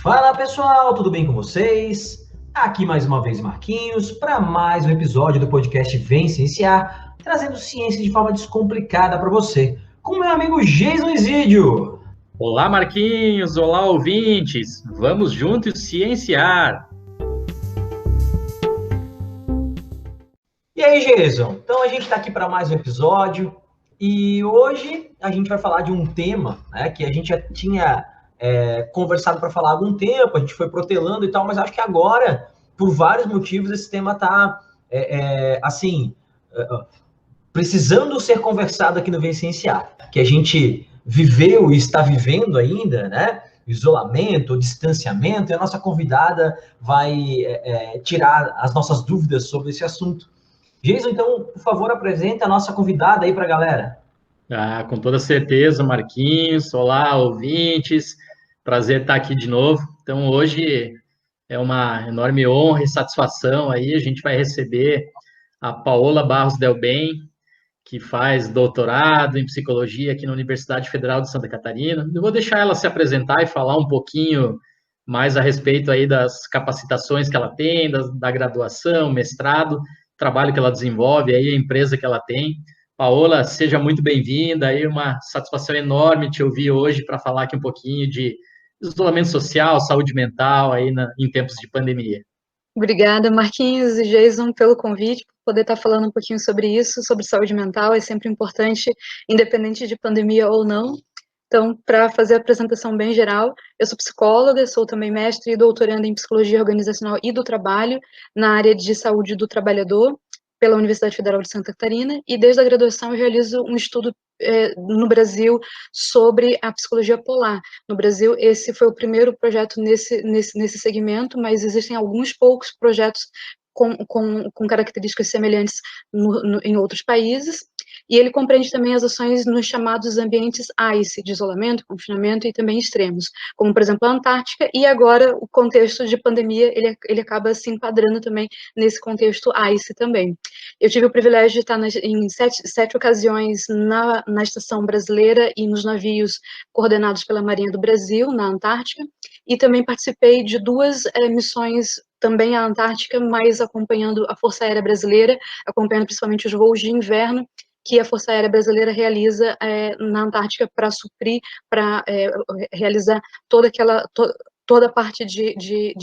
Fala pessoal, tudo bem com vocês? Aqui mais uma vez Marquinhos para mais um episódio do podcast Vem Cienciar, trazendo ciência de forma descomplicada para você, com meu amigo Jason Isidio. Olá, Marquinhos! Olá, ouvintes! Vamos juntos cienciar! E aí, Jason? Então a gente está aqui para mais um episódio e hoje a gente vai falar de um tema, né, que a gente já tinha conversado para falar há algum tempo, a gente foi protelando e tal, mas acho que agora, por vários motivos, esse tema está assim, precisando ser conversado aqui no Vicenciar, que a gente viveu e está vivendo ainda, né? Isolamento, distanciamento, e a nossa convidada vai tirar as nossas dúvidas sobre esse assunto. Jason, então, por favor, apresente a nossa convidada aí para a galera. Com toda certeza, Marquinhos. Olá, ouvintes. Prazer estar aqui de novo. Então, hoje é uma enorme honra e satisfação aí. A gente vai receber a Paola Barros Del Bem, que faz doutorado em psicologia aqui na Universidade Federal de Santa Catarina. Eu vou deixar ela se apresentar e falar um pouquinho mais a respeito aí das capacitações que ela tem, da graduação, mestrado, trabalho que ela desenvolve, aí a empresa que ela tem. Paola, seja muito bem-vinda, aí uma satisfação enorme te ouvir hoje para falar aqui um pouquinho de isolamento social, saúde mental aí em tempos de pandemia. Obrigada, Marquinhos e Jason, pelo convite, por poder estar falando um pouquinho sobre isso, sobre saúde mental, é sempre importante, independente de pandemia ou não. Então, para fazer a apresentação bem geral, eu sou psicóloga, sou também mestre e doutoranda em psicologia organizacional e do trabalho, na área de saúde do trabalhador, pela Universidade Federal de Santa Catarina, e desde a graduação eu realizo um estudo no Brasil sobre a psicologia polar. No Brasil, esse foi o primeiro projeto nesse segmento, mas existem alguns poucos projetos com características semelhantes em outros países, e ele compreende também as ações nos chamados ambientes ICE, de isolamento, confinamento e também extremos, como, por exemplo, a Antártica, e agora o contexto de pandemia, ele acaba se enquadrando também nesse contexto ICE também. Eu tive o privilégio de estar em sete ocasiões na estação brasileira e nos navios coordenados pela Marinha do Brasil, na Antártica, e também participei de duas missões também à Antártica, mas acompanhando a Força Aérea Brasileira, acompanhando principalmente os voos de inverno que a Força Aérea Brasileira realiza na Antártica para suprir, para realizar toda a parte de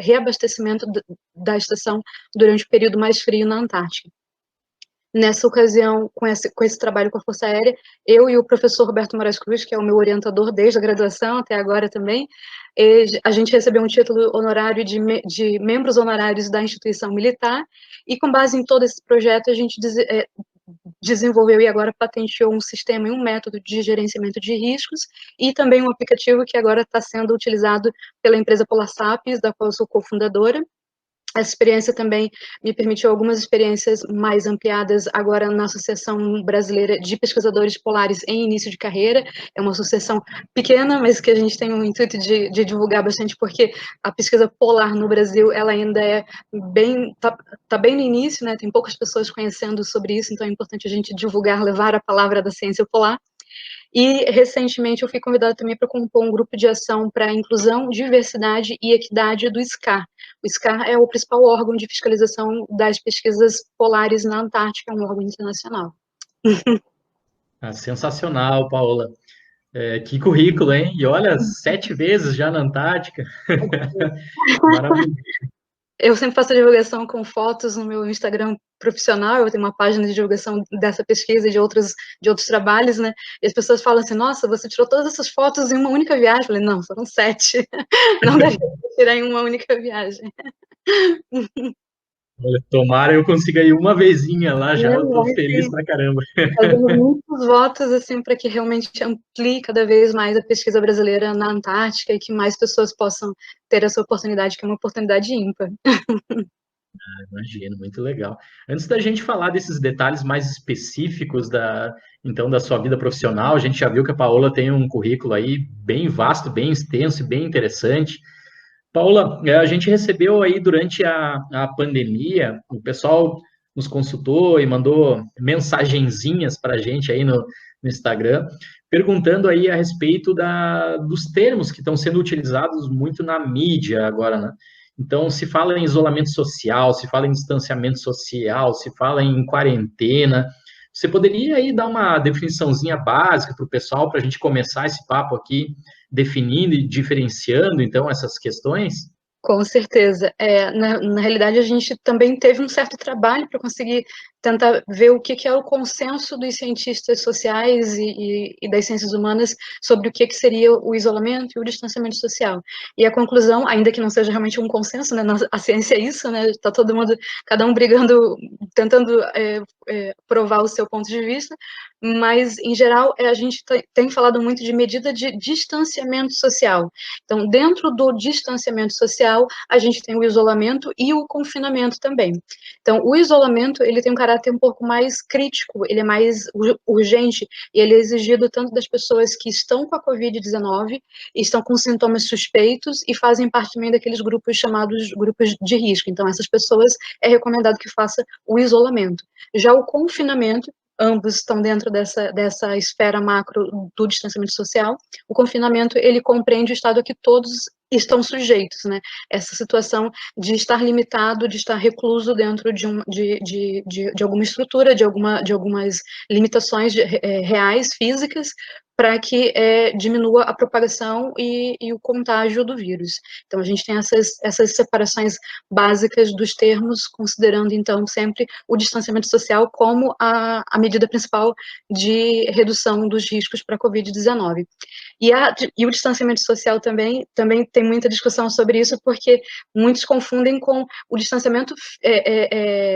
reabastecimento da estação durante o período mais frio na Antártica. Nessa ocasião, com esse trabalho com a Força Aérea, eu e o professor Roberto Moraes Cruz, que é o meu orientador desde a graduação até agora também, a gente recebeu um título honorário de membros honorários da instituição militar, e com base em todo esse projeto, a gente desenvolveu e agora patenteou um sistema e um método de gerenciamento de riscos, e também um aplicativo que agora está sendo utilizado pela empresa Polar Sapiens, da qual eu sou cofundadora. Essa experiência também me permitiu algumas experiências mais ampliadas agora na Associação Brasileira de Pesquisadores Polares em Início de Carreira. É uma associação pequena, mas que a gente tem o intuito de divulgar bastante, porque a pesquisa polar no Brasil, ela ainda é tá bem no início, né? Tem poucas pessoas conhecendo sobre isso, então é importante a gente divulgar, levar a palavra da ciência polar. E, recentemente, eu fui convidada também para compor um grupo de ação para a inclusão, diversidade e equidade do SCAR. O SCAR é o principal órgão de fiscalização das pesquisas polares na Antártica, um órgão internacional. Sensacional, Paola. Que currículo, hein? E olha, 7 vezes já na Antártica. Maravilha. Eu sempre faço divulgação com fotos no meu Instagram profissional, eu tenho uma página de divulgação dessa pesquisa e de outros trabalhos, né? E as pessoas falam assim, nossa, você tirou todas essas fotos em uma única viagem? Eu falei, não, foram 7. Não dá para tirar em uma única viagem. Tomara eu consiga ir uma vezinha lá já, eu tô feliz pra caramba. Fazemos muitos votos assim para que realmente amplie cada vez mais a pesquisa brasileira na Antártica e que mais pessoas possam ter essa oportunidade, que é uma oportunidade ímpar. Imagino, muito legal. Antes da gente falar desses detalhes mais específicos então, da sua vida profissional, a gente já viu que a Paola tem um currículo aí bem vasto, bem extenso e bem interessante. Paola, a gente recebeu aí durante a pandemia, o pessoal nos consultou e mandou mensagenzinhas para a gente aí no Instagram, perguntando aí a respeito dos termos que estão sendo utilizados muito na mídia agora, né? Então, se fala em isolamento social, se fala em distanciamento social, se fala em quarentena. Você poderia aí dar uma definiçãozinha básica para o pessoal, para a gente começar esse papo aqui, definindo e diferenciando, então, essas questões? Com certeza. Na realidade, a gente também teve um certo trabalho para conseguir tentar ver o que é o consenso dos cientistas sociais e das ciências humanas sobre o que seria o isolamento e o distanciamento social. E a conclusão, ainda que não seja realmente um consenso, né, a ciência é isso, né, está todo mundo, cada um brigando, tentando provar o seu ponto de vista, mas, em geral, a gente tem falado muito de medida de distanciamento social. Então, dentro do distanciamento social, a gente tem o isolamento e o confinamento também. Então, o isolamento, ele tem um caráter um pouco mais crítico, ele é mais urgente, e ele é exigido tanto das pessoas que estão com a Covid-19, estão com sintomas suspeitos e fazem parte também daqueles grupos chamados grupos de risco. Então, essas pessoas é recomendado que faça o isolamento. Já o confinamento, ambos estão dentro dessa esfera macro do distanciamento social. O confinamento, ele compreende o estado a que todos estão sujeitos, né? Essa situação de estar limitado, de estar recluso dentro de alguma estrutura, de algumas limitações reais, físicas, para que diminua a propagação e o contágio do vírus. Então, a gente tem essas separações básicas dos termos, considerando, então, sempre o distanciamento social como a medida principal de redução dos riscos para a Covid-19. E o distanciamento social também tem muita discussão sobre isso, porque muitos confundem com o distanciamento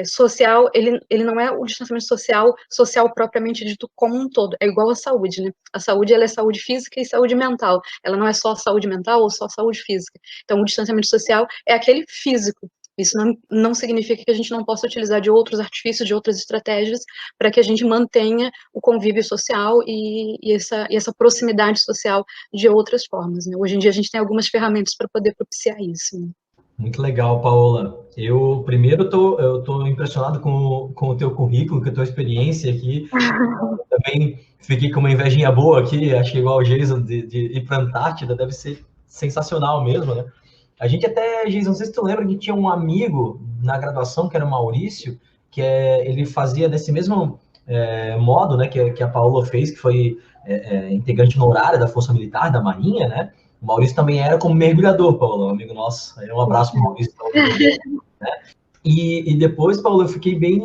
social, ele não é o distanciamento social propriamente dito como um todo, é igual à saúde, né? A saúde, ela é saúde física e saúde mental, ela não é só saúde mental ou só saúde física. Então, o distanciamento social é aquele físico. Isso não significa que a gente não possa utilizar de outros artifícios, de outras estratégias, para que a gente mantenha o convívio social e essa proximidade social de outras formas, né? Hoje em dia a gente tem algumas ferramentas para poder propiciar isso, né? Muito legal, Paola. Eu tô impressionado com o teu currículo, com a tua experiência aqui. Também fiquei com uma invejinha boa aqui, achei igual o Jason de ir para a Antártida, deve ser sensacional mesmo, né? A gente até, Jason, não sei se tu lembra que tinha um amigo na graduação, que era o Maurício, ele fazia desse mesmo modo, né, que a Paola fez, que foi integrante honorária da Força Militar, da Marinha, né? O Maurício também era como mergulhador, Paola, um amigo nosso. Um abraço para o Maurício. Né? E depois, Paola, eu fiquei bem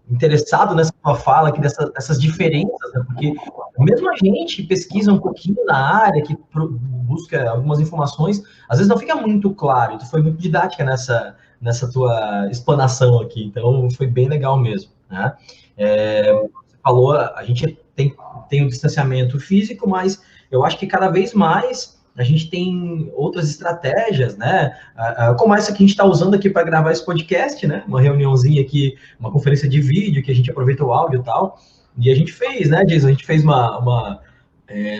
interessado nessa tua fala aqui, dessas diferenças, né? Porque mesmo a gente pesquisa um pouquinho na área, que busca algumas informações, às vezes não fica muito claro. Tu foi muito didática nessa tua explanação aqui, então foi bem legal mesmo, né? Você falou, a gente tem um distanciamento físico, mas eu acho que cada vez mais a gente tem outras estratégias, né? Como essa que a gente está usando aqui para gravar esse podcast, né? Uma reuniãozinha aqui, uma conferência de vídeo, que a gente aproveita o áudio e tal. E a gente fez, né, Jason? A gente fez uma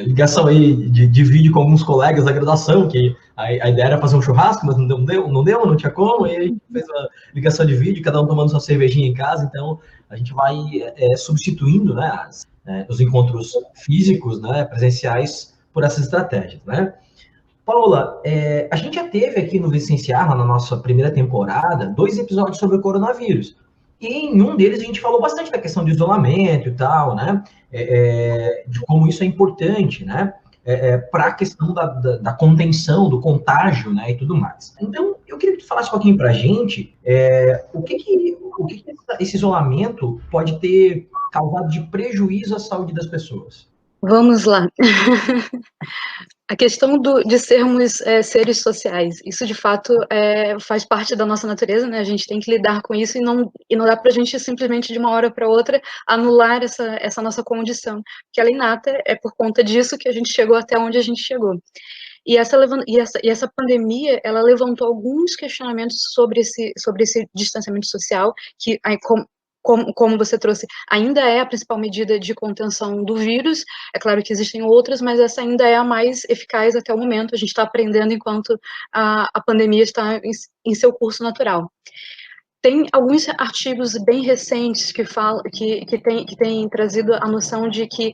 ligação aí de vídeo com alguns colegas da graduação, que a ideia era fazer um churrasco, mas não tinha como, e aí a gente fez uma ligação de vídeo, cada um tomando sua cervejinha em casa, então a gente vai substituindo, né, os encontros físicos, né, presenciais, por essas estratégias, né? Paula, a gente já teve aqui no Vicenciar, na nossa primeira temporada, 2 episódios sobre o coronavírus. E em um deles a gente falou bastante da questão de isolamento e tal, né? De como isso é importante, né? Para a questão da contenção, do contágio, né? E tudo mais. Então, eu queria que tu falasse um pouquinho para a gente o que esse isolamento pode ter causado de prejuízo à saúde das pessoas. Vamos lá. A questão de sermos seres sociais, isso de fato faz parte da nossa natureza, né? A gente tem que lidar com isso e não dá para a gente simplesmente de uma hora para outra anular essa nossa condição, que ela é inata, é por conta disso que a gente chegou até onde a gente chegou. E essa pandemia, ela levantou alguns questionamentos sobre esse distanciamento social, que como você trouxe, ainda é a principal medida de contenção do vírus. É claro que existem outras, mas essa ainda é a mais eficaz até o momento. A gente está aprendendo enquanto a pandemia está em seu curso natural. Tem alguns artigos bem recentes que falam que tem trazido a noção de que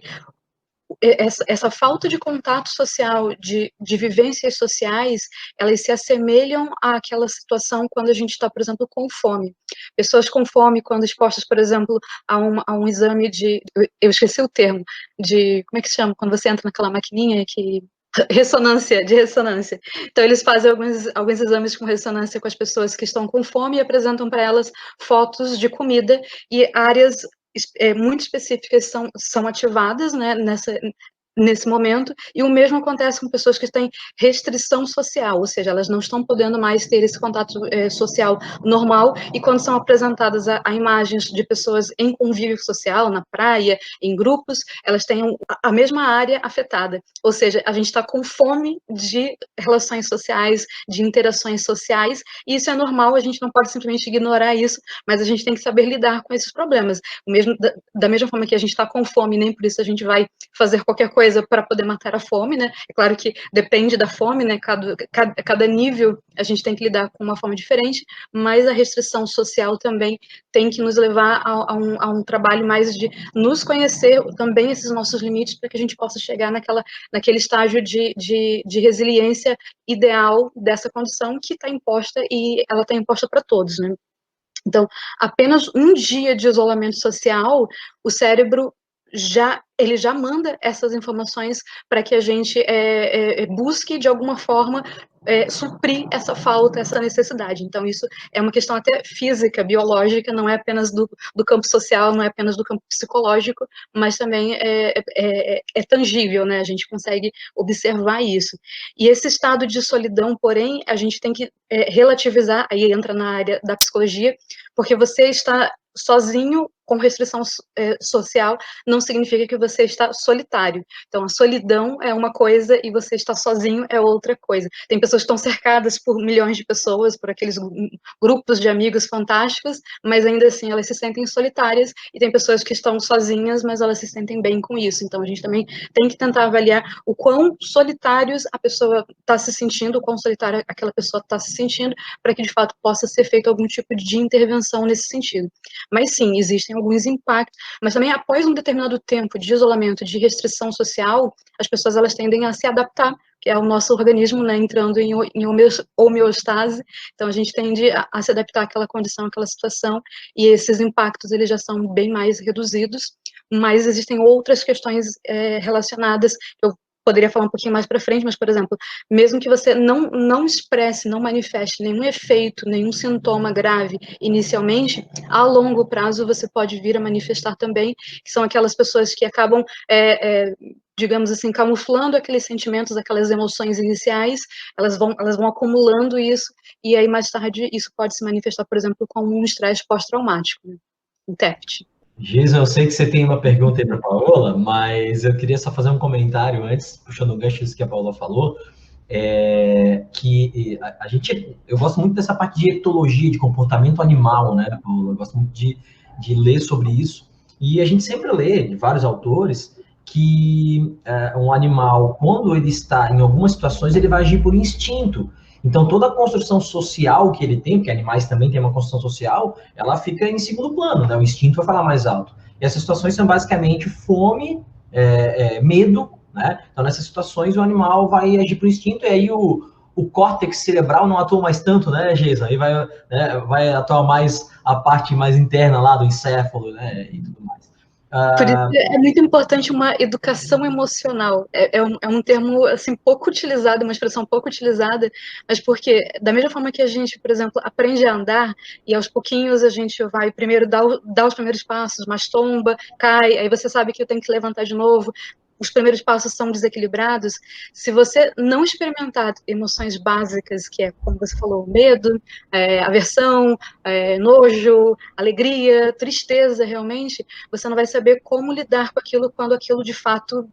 essa falta de contato social, de vivências sociais, elas se assemelham àquela situação quando a gente está, por exemplo, com fome. Pessoas com fome, quando expostas, por exemplo, a um exame eu esqueci o termo, como é que se chama? Quando você entra naquela maquininha que de ressonância. Então, eles fazem alguns exames com ressonância com as pessoas que estão com fome e apresentam para elas fotos de comida e áreas muito específicas são ativadas, né, nesse momento, e o mesmo acontece com pessoas que têm restrição social, ou seja, elas não estão podendo mais ter esse contato social normal, e quando são apresentadas a imagens de pessoas em convívio social, na praia, em grupos, elas têm a mesma área afetada, ou seja, a gente está com fome de relações sociais, de interações sociais, e isso é normal, a gente não pode simplesmente ignorar isso, mas a gente tem que saber lidar com esses problemas. Da mesma forma que a gente está com fome, nem por isso a gente vai fazer qualquer coisa para poder matar a fome, né? É claro que depende da fome, né? Cada nível a gente tem que lidar com uma forma diferente, mas a restrição social também tem que nos levar a um trabalho mais de nos conhecer também esses nossos limites para que a gente possa chegar naquele estágio de resiliência ideal dessa condição que está imposta e ela está imposta para todos, né? Então, apenas um dia de isolamento social, o cérebro ele já manda essas informações para que a gente busque, de alguma forma, suprir essa falta, essa necessidade. Então, isso é uma questão até física, biológica, não é apenas do campo social, não é apenas do campo psicológico, mas também é tangível, né? A gente consegue observar isso. E esse estado de solidão, porém, a gente tem que relativizar, aí entra na área da psicologia, porque você está sozinho com restrição social não significa que você está solitário. Então, a solidão é uma coisa e você estar sozinho é outra coisa. Tem pessoas que estão cercadas por milhões de pessoas, por aqueles grupos de amigos fantásticos, mas ainda assim elas se sentem solitárias, e tem pessoas que estão sozinhas, mas elas se sentem bem com isso. Então, a gente também tem que tentar avaliar o quão solitários a pessoa está se sentindo, o quão solitária aquela pessoa está se sentindo, para que, de fato, possa ser feito algum tipo de intervenção nesse sentido. Mas, sim, existem alguns impactos, mas também após um determinado tempo de isolamento, de restrição social, as pessoas elas tendem a se adaptar, que é o nosso organismo, né, entrando em homeostase, então a gente tende a se adaptar àquela condição, àquela situação, e esses impactos eles já são bem mais reduzidos, mas existem outras questões relacionadas, que eu poderia falar um pouquinho mais para frente, mas, por exemplo, mesmo que você não expresse, não manifeste nenhum efeito, nenhum sintoma grave inicialmente, a longo prazo você pode vir a manifestar também, que são aquelas pessoas que acabam, digamos assim, camuflando aqueles sentimentos, aquelas emoções iniciais, elas vão acumulando isso, e aí mais tarde isso pode se manifestar, por exemplo, como um estresse pós-traumático, né? Um TEPT. Giza, eu sei que você tem uma pergunta aí para a Paola, mas eu queria só fazer um comentário antes, puxando o gancho disso que a Paola falou, que eu gosto muito dessa parte de etologia, de comportamento animal, né, Paola? Eu gosto muito de ler sobre isso, e a gente sempre lê de vários autores que um animal, quando ele está em algumas situações, ele vai agir por instinto. Então, toda a construção social que ele tem, porque animais também têm uma construção social, ela fica em segundo plano, né? O instinto vai falar mais alto. E essas situações são basicamente fome, medo, né? Então, nessas situações, o animal vai agir por instinto, e aí o córtex cerebral não atua mais tanto, né, Geisa? Aí vai atuar mais a parte mais interna lá do encéfalo, né, e tudo mais. Por isso é muito importante uma educação emocional. É um termo assim pouco utilizado, uma expressão pouco utilizada, mas porque da mesma forma que a gente, por exemplo, aprende a andar e aos pouquinhos a gente vai primeiro dar os primeiros passos, mas tomba, cai, aí você sabe que eu tenho que levantar de novo. Os primeiros passos são desequilibrados. Se você não experimentar emoções básicas, que é, como você falou, medo, aversão, nojo, alegria, tristeza, realmente, você não vai saber como lidar com aquilo quando aquilo, de fato,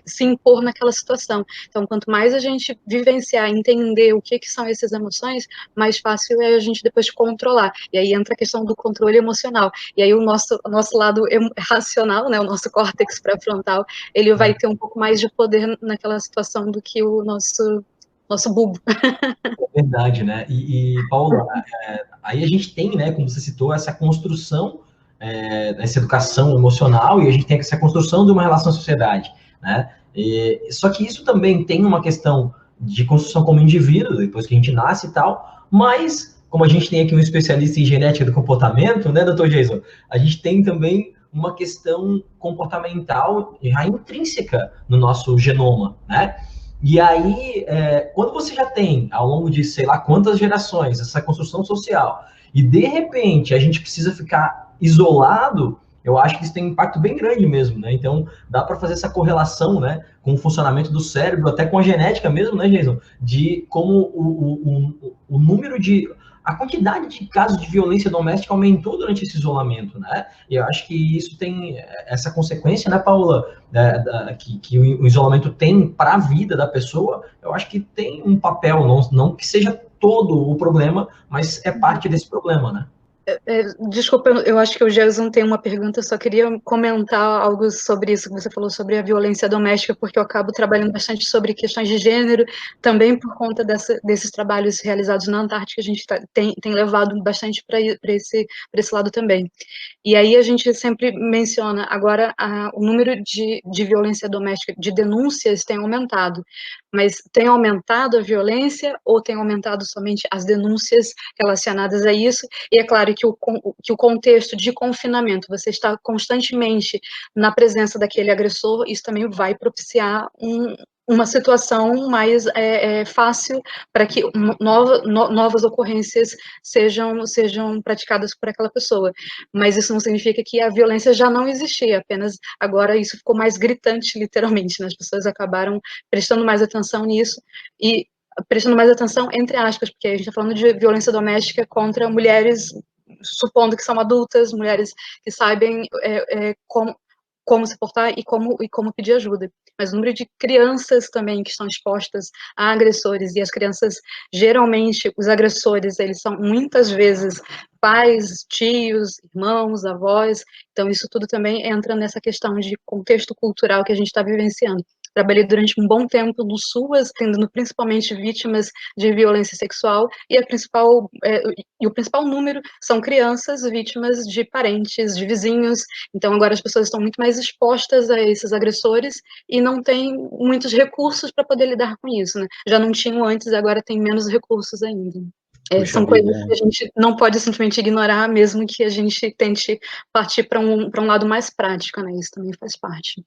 se impor naquela situação. Então, quanto mais a gente vivenciar, entender o que são essas emoções, mais fácil é a gente depois controlar. E aí entra a questão do controle emocional. E aí o nosso lado racional, né, o nosso córtex pré-frontal, ele vai ter um pouco mais de poder naquela situação do que o nosso nosso bulbo. É verdade, né? Paula, aí a gente tem, né, como você citou, essa construção, essa educação emocional, e a gente tem essa construção de uma relação à sociedade, né? Só que isso também tem uma questão de construção como indivíduo, depois que a gente nasce e tal, mas, como a gente tem aqui um especialista em genética do comportamento, né, doutor Jason? A gente tem também uma questão comportamental já intrínseca no nosso genoma, né? E aí, quando você já tem, ao longo de sei lá quantas gerações, essa construção social, e de repente a gente precisa ficar isolado, eu acho que isso tem um impacto bem grande mesmo, né? Então, dá para fazer essa correlação, né, com o funcionamento do cérebro, até com a genética mesmo, né, Jason? De como o número de. A quantidade de casos de violência doméstica aumentou durante esse isolamento, né? E eu acho que isso tem essa consequência, né, Paula? Que o isolamento tem para a vida da pessoa, eu acho que tem um papel, não que seja todo o problema, mas é parte desse problema, né? Desculpa, eu acho que o Gerson tem uma pergunta, eu só queria comentar algo sobre isso que você falou sobre a violência doméstica, porque eu acabo trabalhando bastante sobre questões de gênero, também por conta desses trabalhos realizados na Antártica, a gente tem levado bastante para esse lado também. E aí a gente sempre menciona, agora o número de violência doméstica, de denúncias tem aumentado, mas tem aumentado a violência ou tem aumentado somente as denúncias relacionadas a isso? E é claro que o contexto de confinamento, você está constantemente na presença daquele agressor, isso também vai propiciar uma situação mais fácil para que novas ocorrências sejam praticadas por aquela pessoa. Mas isso não significa que a violência já não existia, apenas agora isso ficou mais gritante, literalmente, né? As pessoas acabaram prestando mais atenção nisso e prestando mais atenção, entre aspas, porque a gente está falando de violência doméstica contra mulheres, supondo que são adultas, mulheres que sabem como se portar e como pedir ajuda. Mas o número de crianças também que estão expostas a agressores, e as crianças, geralmente, os agressores, eles são muitas vezes pais, tios, irmãos, avós, então isso tudo também entra nessa questão de contexto cultural que a gente está vivenciando. Trabalhei durante um bom tempo no SUAS, atendendo principalmente vítimas de violência sexual, e o principal número são crianças vítimas de parentes, de vizinhos. Então agora as pessoas estão muito mais expostas a esses agressores e não têm muitos recursos para poder lidar com isso, né? Já não tinham antes, agora tem menos recursos ainda. São coisas que a gente não pode simplesmente ignorar, mesmo que a gente tente partir para um lado mais prático, né? Isso também faz parte.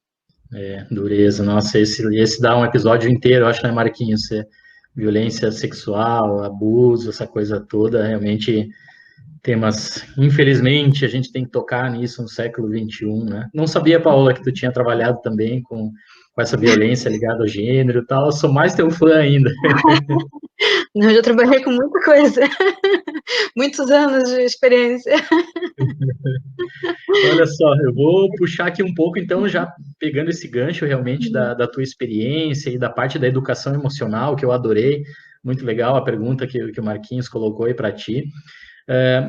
Dureza. Nossa, esse dá um episódio inteiro, eu acho, né, Marquinhos? Violência sexual, abuso, essa coisa toda, realmente temas, infelizmente, a gente tem que tocar nisso no século XXI, né? Não sabia, Paola, que tu tinha trabalhado também com essa violência ligada ao gênero e tal, eu sou mais teu fã ainda. Eu já trabalhei com muita coisa, muitos anos de experiência. Olha só, eu vou puxar aqui um pouco, então, já pegando esse gancho realmente da tua experiência e da parte da educação emocional, que eu adorei, muito legal a pergunta que o Marquinhos colocou aí para ti.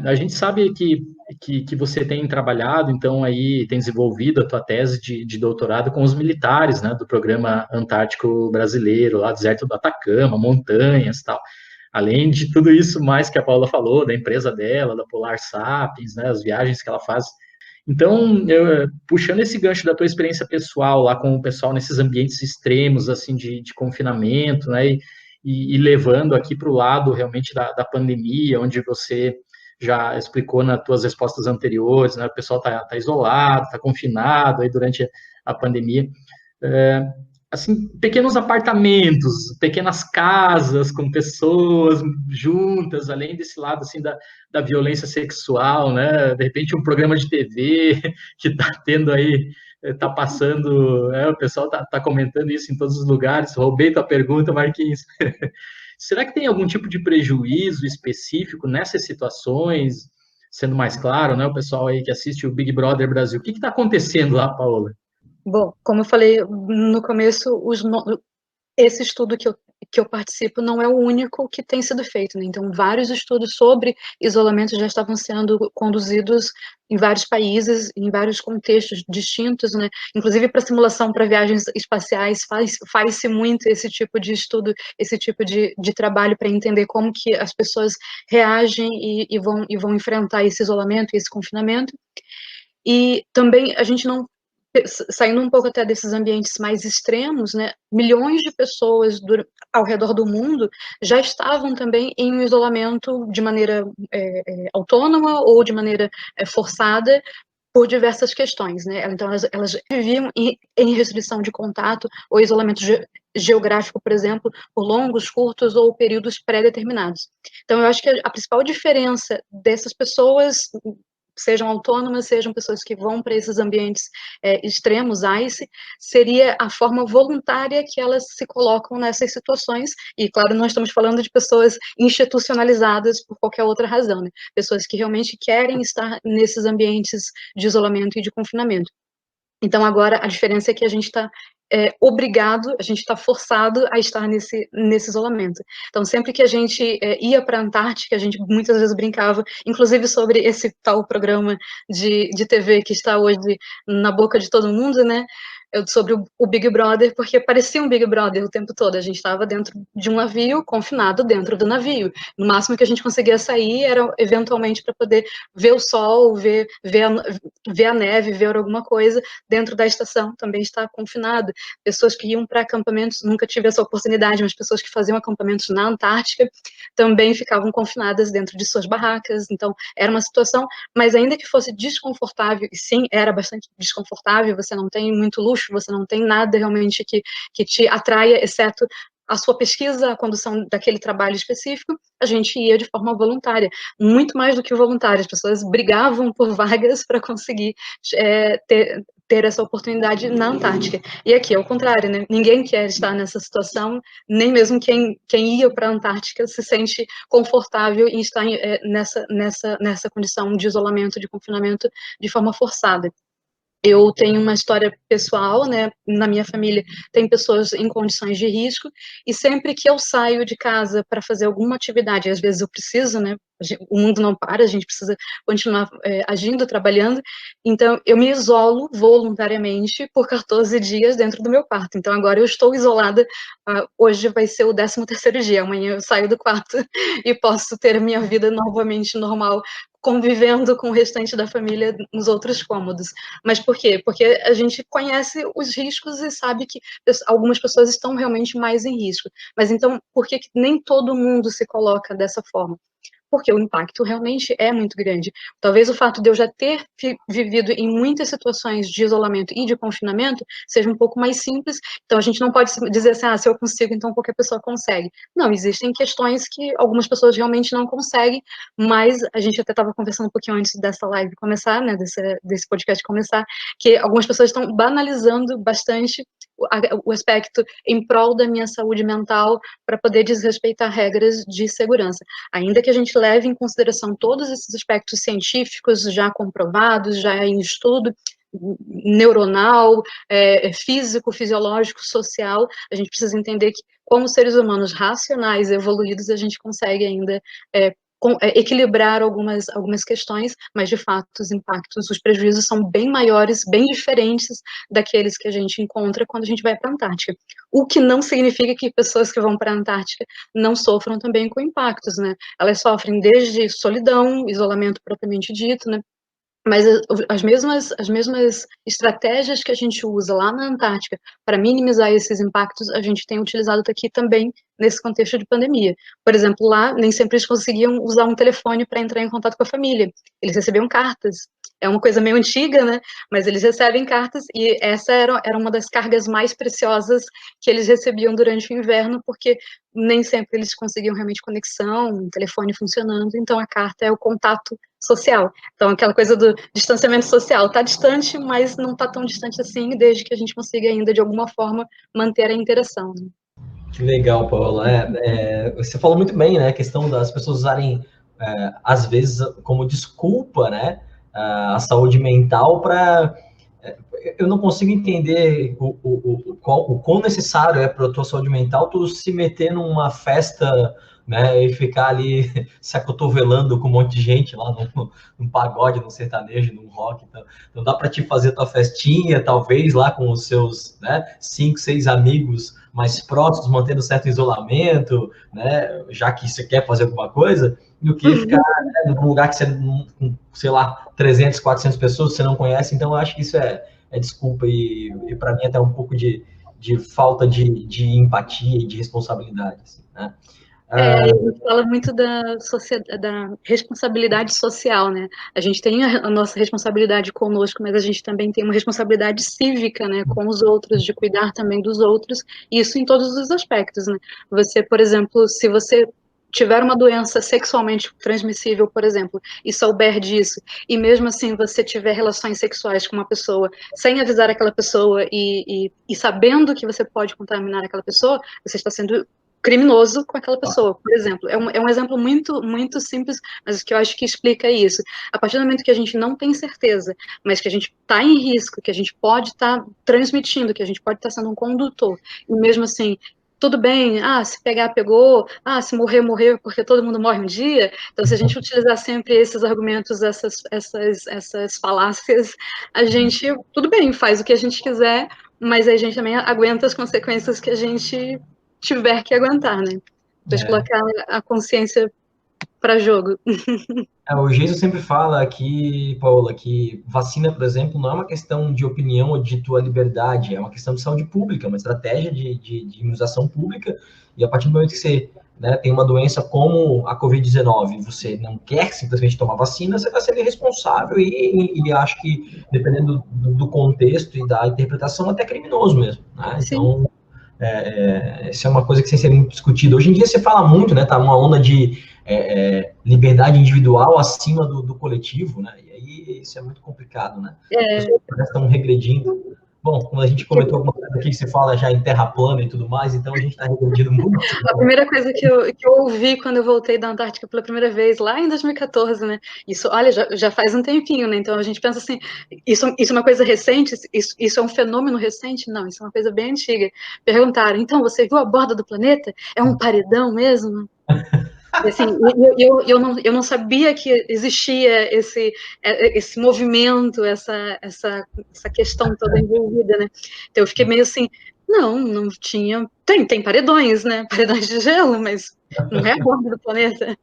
A gente sabe que você tem trabalhado, então, aí, tem desenvolvido a tua tese de doutorado com os militares, né, do Programa Antártico Brasileiro, lá do deserto do Atacama, montanhas e tal. Além de tudo isso mais que a Paula falou, da empresa dela, da Polar Sapiens, né, as viagens que ela faz. Então, puxando esse gancho da tua experiência pessoal lá com o pessoal nesses ambientes extremos, assim, de confinamento, né, e levando aqui para o lado realmente da pandemia, onde você já explicou nas tuas respostas anteriores, né, o pessoal tá isolado, está confinado aí durante a pandemia. Assim, pequenos apartamentos, pequenas casas com pessoas juntas, além desse lado, assim, da violência sexual, né, de repente um programa de TV que está tendo aí, está passando, o pessoal tá comentando isso em todos os lugares, roubei tua pergunta, Marquinhos. Será que tem algum tipo de prejuízo específico nessas situações, sendo mais claro, né, o pessoal aí que assiste o Big Brother Brasil, o que está acontecendo lá, Paola? Bom, como eu falei no começo, esse estudo que eu que eu participo não é o único que tem sido feito, né? Então, vários estudos sobre isolamento já estavam sendo conduzidos em vários países, em vários contextos distintos, né? Inclusive para simulação para viagens espaciais faz-se muito esse tipo de estudo, esse tipo de trabalho para entender como que as pessoas reagem e vão enfrentar esse isolamento e esse confinamento. E também a gente não, saindo um pouco até desses ambientes mais extremos, né, milhões de pessoas ao redor do mundo já estavam também em um isolamento de maneira autônoma ou de maneira forçada por diversas questões, né? Então elas viviam em restrição de contato ou isolamento geográfico, por exemplo, por longos, curtos ou períodos pré-determinados. Então eu acho que a principal diferença dessas pessoas, sejam autônomas, sejam pessoas que vão para esses ambientes extremos, ICE, seria a forma voluntária que elas se colocam nessas situações, e claro, nós estamos falando de pessoas institucionalizadas por qualquer outra razão, né? Pessoas que realmente querem estar nesses ambientes de isolamento e de confinamento. Então, agora, a diferença é que a gente está obrigado, a gente está forçado a estar nesse isolamento. Então, sempre que a gente ia para a Antártica, a gente muitas vezes brincava, inclusive sobre esse tal programa de TV que está hoje na boca de todo mundo, né? Sobre o Big Brother, porque parecia um Big Brother o tempo todo. A gente estava dentro de um navio, confinado dentro do navio. No máximo que a gente conseguia sair era, eventualmente, para poder ver o sol, ver a neve, ver alguma coisa. Dentro da estação também está confinado. Pessoas que iam para acampamentos, nunca tive essa oportunidade, mas pessoas que faziam acampamentos na Antártica também ficavam confinadas dentro de suas barracas. Então, era uma situação, mas ainda que fosse desconfortável, e sim, era bastante desconfortável, você não tem muito luxo, você não tem nada realmente que te atraia, exceto a sua pesquisa, a condução daquele trabalho específico, a gente ia de forma voluntária, muito mais do que voluntária, as pessoas brigavam por vagas para conseguir ter essa oportunidade na Antártica. E aqui é o contrário, né? Ninguém quer estar nessa situação, nem mesmo quem ia para a Antártica se sente confortável em estar nessa condição de isolamento, de confinamento, de forma forçada. Eu tenho uma história pessoal, né? Na minha família tem pessoas em condições de risco, e sempre que eu saio de casa para fazer alguma atividade, às vezes eu preciso, né? O mundo não para, a gente precisa continuar agindo, trabalhando, então eu me isolo voluntariamente por 14 dias dentro do meu quarto. Então agora eu estou isolada, hoje vai ser o 13º dia, amanhã eu saio do quarto e posso ter a minha vida novamente normal, convivendo com o restante da família nos outros cômodos. Mas por quê? Porque a gente conhece os riscos e sabe que algumas pessoas estão realmente mais em risco. Mas então, por que nem todo mundo se coloca dessa forma? Porque o impacto realmente é muito grande. Talvez o fato de eu já ter vivido em muitas situações de isolamento e de confinamento seja um pouco mais simples, então a gente não pode dizer assim, se eu consigo, então qualquer pessoa consegue. Não, existem questões que algumas pessoas realmente não conseguem, mas a gente até estava conversando um pouquinho antes dessa live começar, né, desse podcast começar, que algumas pessoas estão banalizando bastante o aspecto em prol da minha saúde mental para poder desrespeitar regras de segurança. Ainda que a gente leve em consideração todos esses aspectos científicos já comprovados, já em estudo neuronal, físico, fisiológico, social, a gente precisa entender que, como seres humanos racionais, evoluídos, a gente consegue ainda equilibrar algumas questões, mas de fato os impactos, os prejuízos são bem maiores, bem diferentes daqueles que a gente encontra quando a gente vai para a Antártica. O que não significa que pessoas que vão para a Antártica não sofram também com impactos, né? Elas sofrem desde solidão, isolamento propriamente dito, né? Mas as mesmas estratégias que a gente usa lá na Antártica para minimizar esses impactos, a gente tem utilizado aqui também nesse contexto de pandemia. Por exemplo, lá nem sempre eles conseguiam usar um telefone para entrar em contato com a família. Eles recebiam cartas. É uma coisa meio antiga, né? Mas eles recebem cartas, e essa era uma das cargas mais preciosas que eles recebiam durante o inverno, porque nem sempre eles conseguiam realmente conexão, um telefone funcionando, então a carta é o contato social. Então, aquela coisa do distanciamento social, está distante, mas não está tão distante assim, desde que a gente consiga ainda, de alguma forma, manter a interação. Né? Que legal, Paula. Você falou muito bem, né? A questão das pessoas usarem, às vezes, como desculpa, né? A saúde mental para eu não consigo entender o quão necessário é para a tua saúde mental tu se meter numa festa, né, e ficar ali se acotovelando com um monte de gente lá num pagode, num sertanejo, num rock. Então dá para te fazer tua festinha, talvez, lá com os seus, né, 5, 6 amigos mais próximos, mantendo certo isolamento, né, já que você quer fazer alguma coisa, do que ficar, né, num lugar que você, sei lá, 300, 400 pessoas você não conhece. Então eu acho que isso é desculpa e para mim até um pouco de falta de empatia e de responsabilidade, assim, né? A gente fala muito da responsabilidade social, né? A gente tem a nossa responsabilidade conosco, mas a gente também tem uma responsabilidade cívica, né, com os outros, de cuidar também dos outros, e isso em todos os aspectos, né? Você, por exemplo, se você tiver uma doença sexualmente transmissível, por exemplo, e souber disso, e mesmo assim você tiver relações sexuais com uma pessoa sem avisar aquela pessoa e sabendo que você pode contaminar aquela pessoa, você está sendo criminoso com aquela pessoa, por exemplo. É um exemplo muito, muito simples, mas que eu acho que explica isso. A partir do momento que a gente não tem certeza, mas que a gente está em risco, que a gente pode estar transmitindo, que a gente pode estar sendo um condutor, e mesmo assim, tudo bem, se pegar, pegou, se morrer, morreu, porque todo mundo morre um dia. Então, se a gente utilizar sempre esses argumentos, essas falácias, a gente, tudo bem, faz o que a gente quiser, mas a gente também aguenta as consequências que a gente tiver que aguentar, né? Depois colocar a consciência para jogo. O Geiso sempre fala aqui, Paola, que vacina, por exemplo, não é uma questão de opinião ou de tua liberdade, é uma questão de saúde pública, uma estratégia de imunização pública, e a partir do momento que você, né, tem uma doença como a Covid-19, você não quer simplesmente tomar vacina, você está sendo irresponsável e acho que, dependendo do contexto e da interpretação, até criminoso mesmo, né? Então, isso é uma coisa que tem que ser muito discutida. Hoje em dia se fala muito, né? Tá uma onda de liberdade individual acima do coletivo, né? E aí isso é muito complicado, né? As pessoas estão regredindo. Bom, quando a gente comentou alguma coisa aqui que se fala já em terra plana e tudo mais, então a gente está regredindo muito. A primeira coisa que eu ouvi quando eu voltei da Antártica pela primeira vez, lá em 2014, né? Isso, olha, já faz um tempinho, né? Então a gente pensa assim, isso é uma coisa recente? Isso é um fenômeno recente? Não, isso é uma coisa bem antiga. Perguntaram, então, você viu a borda do planeta? É um paredão mesmo? E, assim, eu não sabia que existia esse movimento, essa questão toda envolvida, né? Então eu fiquei meio assim, não tinha. Tem paredões, né? Paredões de gelo, mas não é a borda do planeta.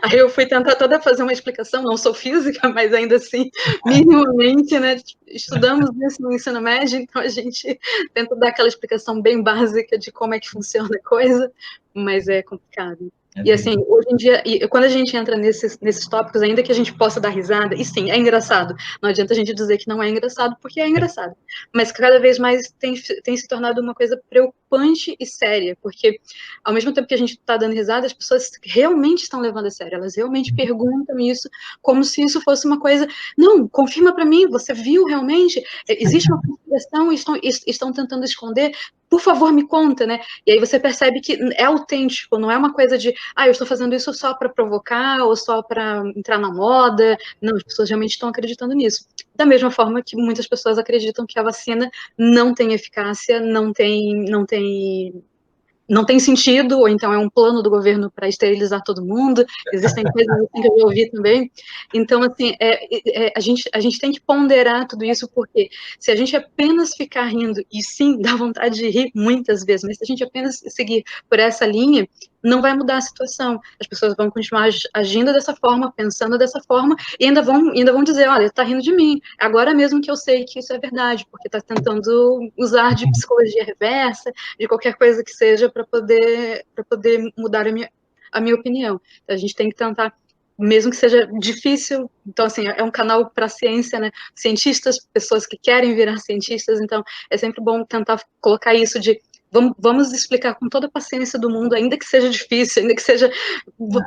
Aí eu fui tentar toda fazer uma explicação, não sou física, mas ainda assim, minimamente, né? Estudamos isso no ensino médio, então a gente tenta dar aquela explicação bem básica de como é que funciona a coisa, mas é complicado. E assim, hoje em dia, quando a gente entra nesses tópicos, ainda que a gente possa dar risada, e sim, é engraçado, não adianta a gente dizer que não é engraçado, porque é engraçado, mas cada vez mais tem se tornado uma coisa preocupante e séria, porque ao mesmo tempo que a gente está dando risada, as pessoas realmente estão levando a sério, elas realmente perguntam isso, como se isso fosse uma coisa, não, confirma para mim, você viu realmente? Existe uma conspiração e estão tentando esconder? Por favor, me conta, né? E aí você percebe que é autêntico, não é uma coisa de, eu estou fazendo isso só para provocar ou só para entrar na moda. Não, as pessoas realmente estão acreditando nisso. Da mesma forma que muitas pessoas acreditam que a vacina não tem eficácia, não tem sentido, ou então é um plano do governo para esterilizar todo mundo, existem coisas assim que eu já ouvi também. Então, assim, a gente tem que ponderar tudo isso, porque se a gente apenas ficar rindo, e sim, dá vontade de rir muitas vezes, mas se a gente apenas seguir por essa linha, não vai mudar a situação. As pessoas vão continuar agindo dessa forma, pensando dessa forma, e ainda vão dizer, olha, está rindo de mim. Agora mesmo que eu sei que isso é verdade, porque está tentando usar de psicologia reversa, de qualquer coisa que seja, para poder mudar a minha opinião. Então, a gente tem que tentar, mesmo que seja difícil. Então, assim, é um canal para a ciência, né? Cientistas, pessoas que querem virar cientistas, então é sempre bom tentar colocar isso de vamos explicar com toda a paciência do mundo, ainda que seja difícil, ainda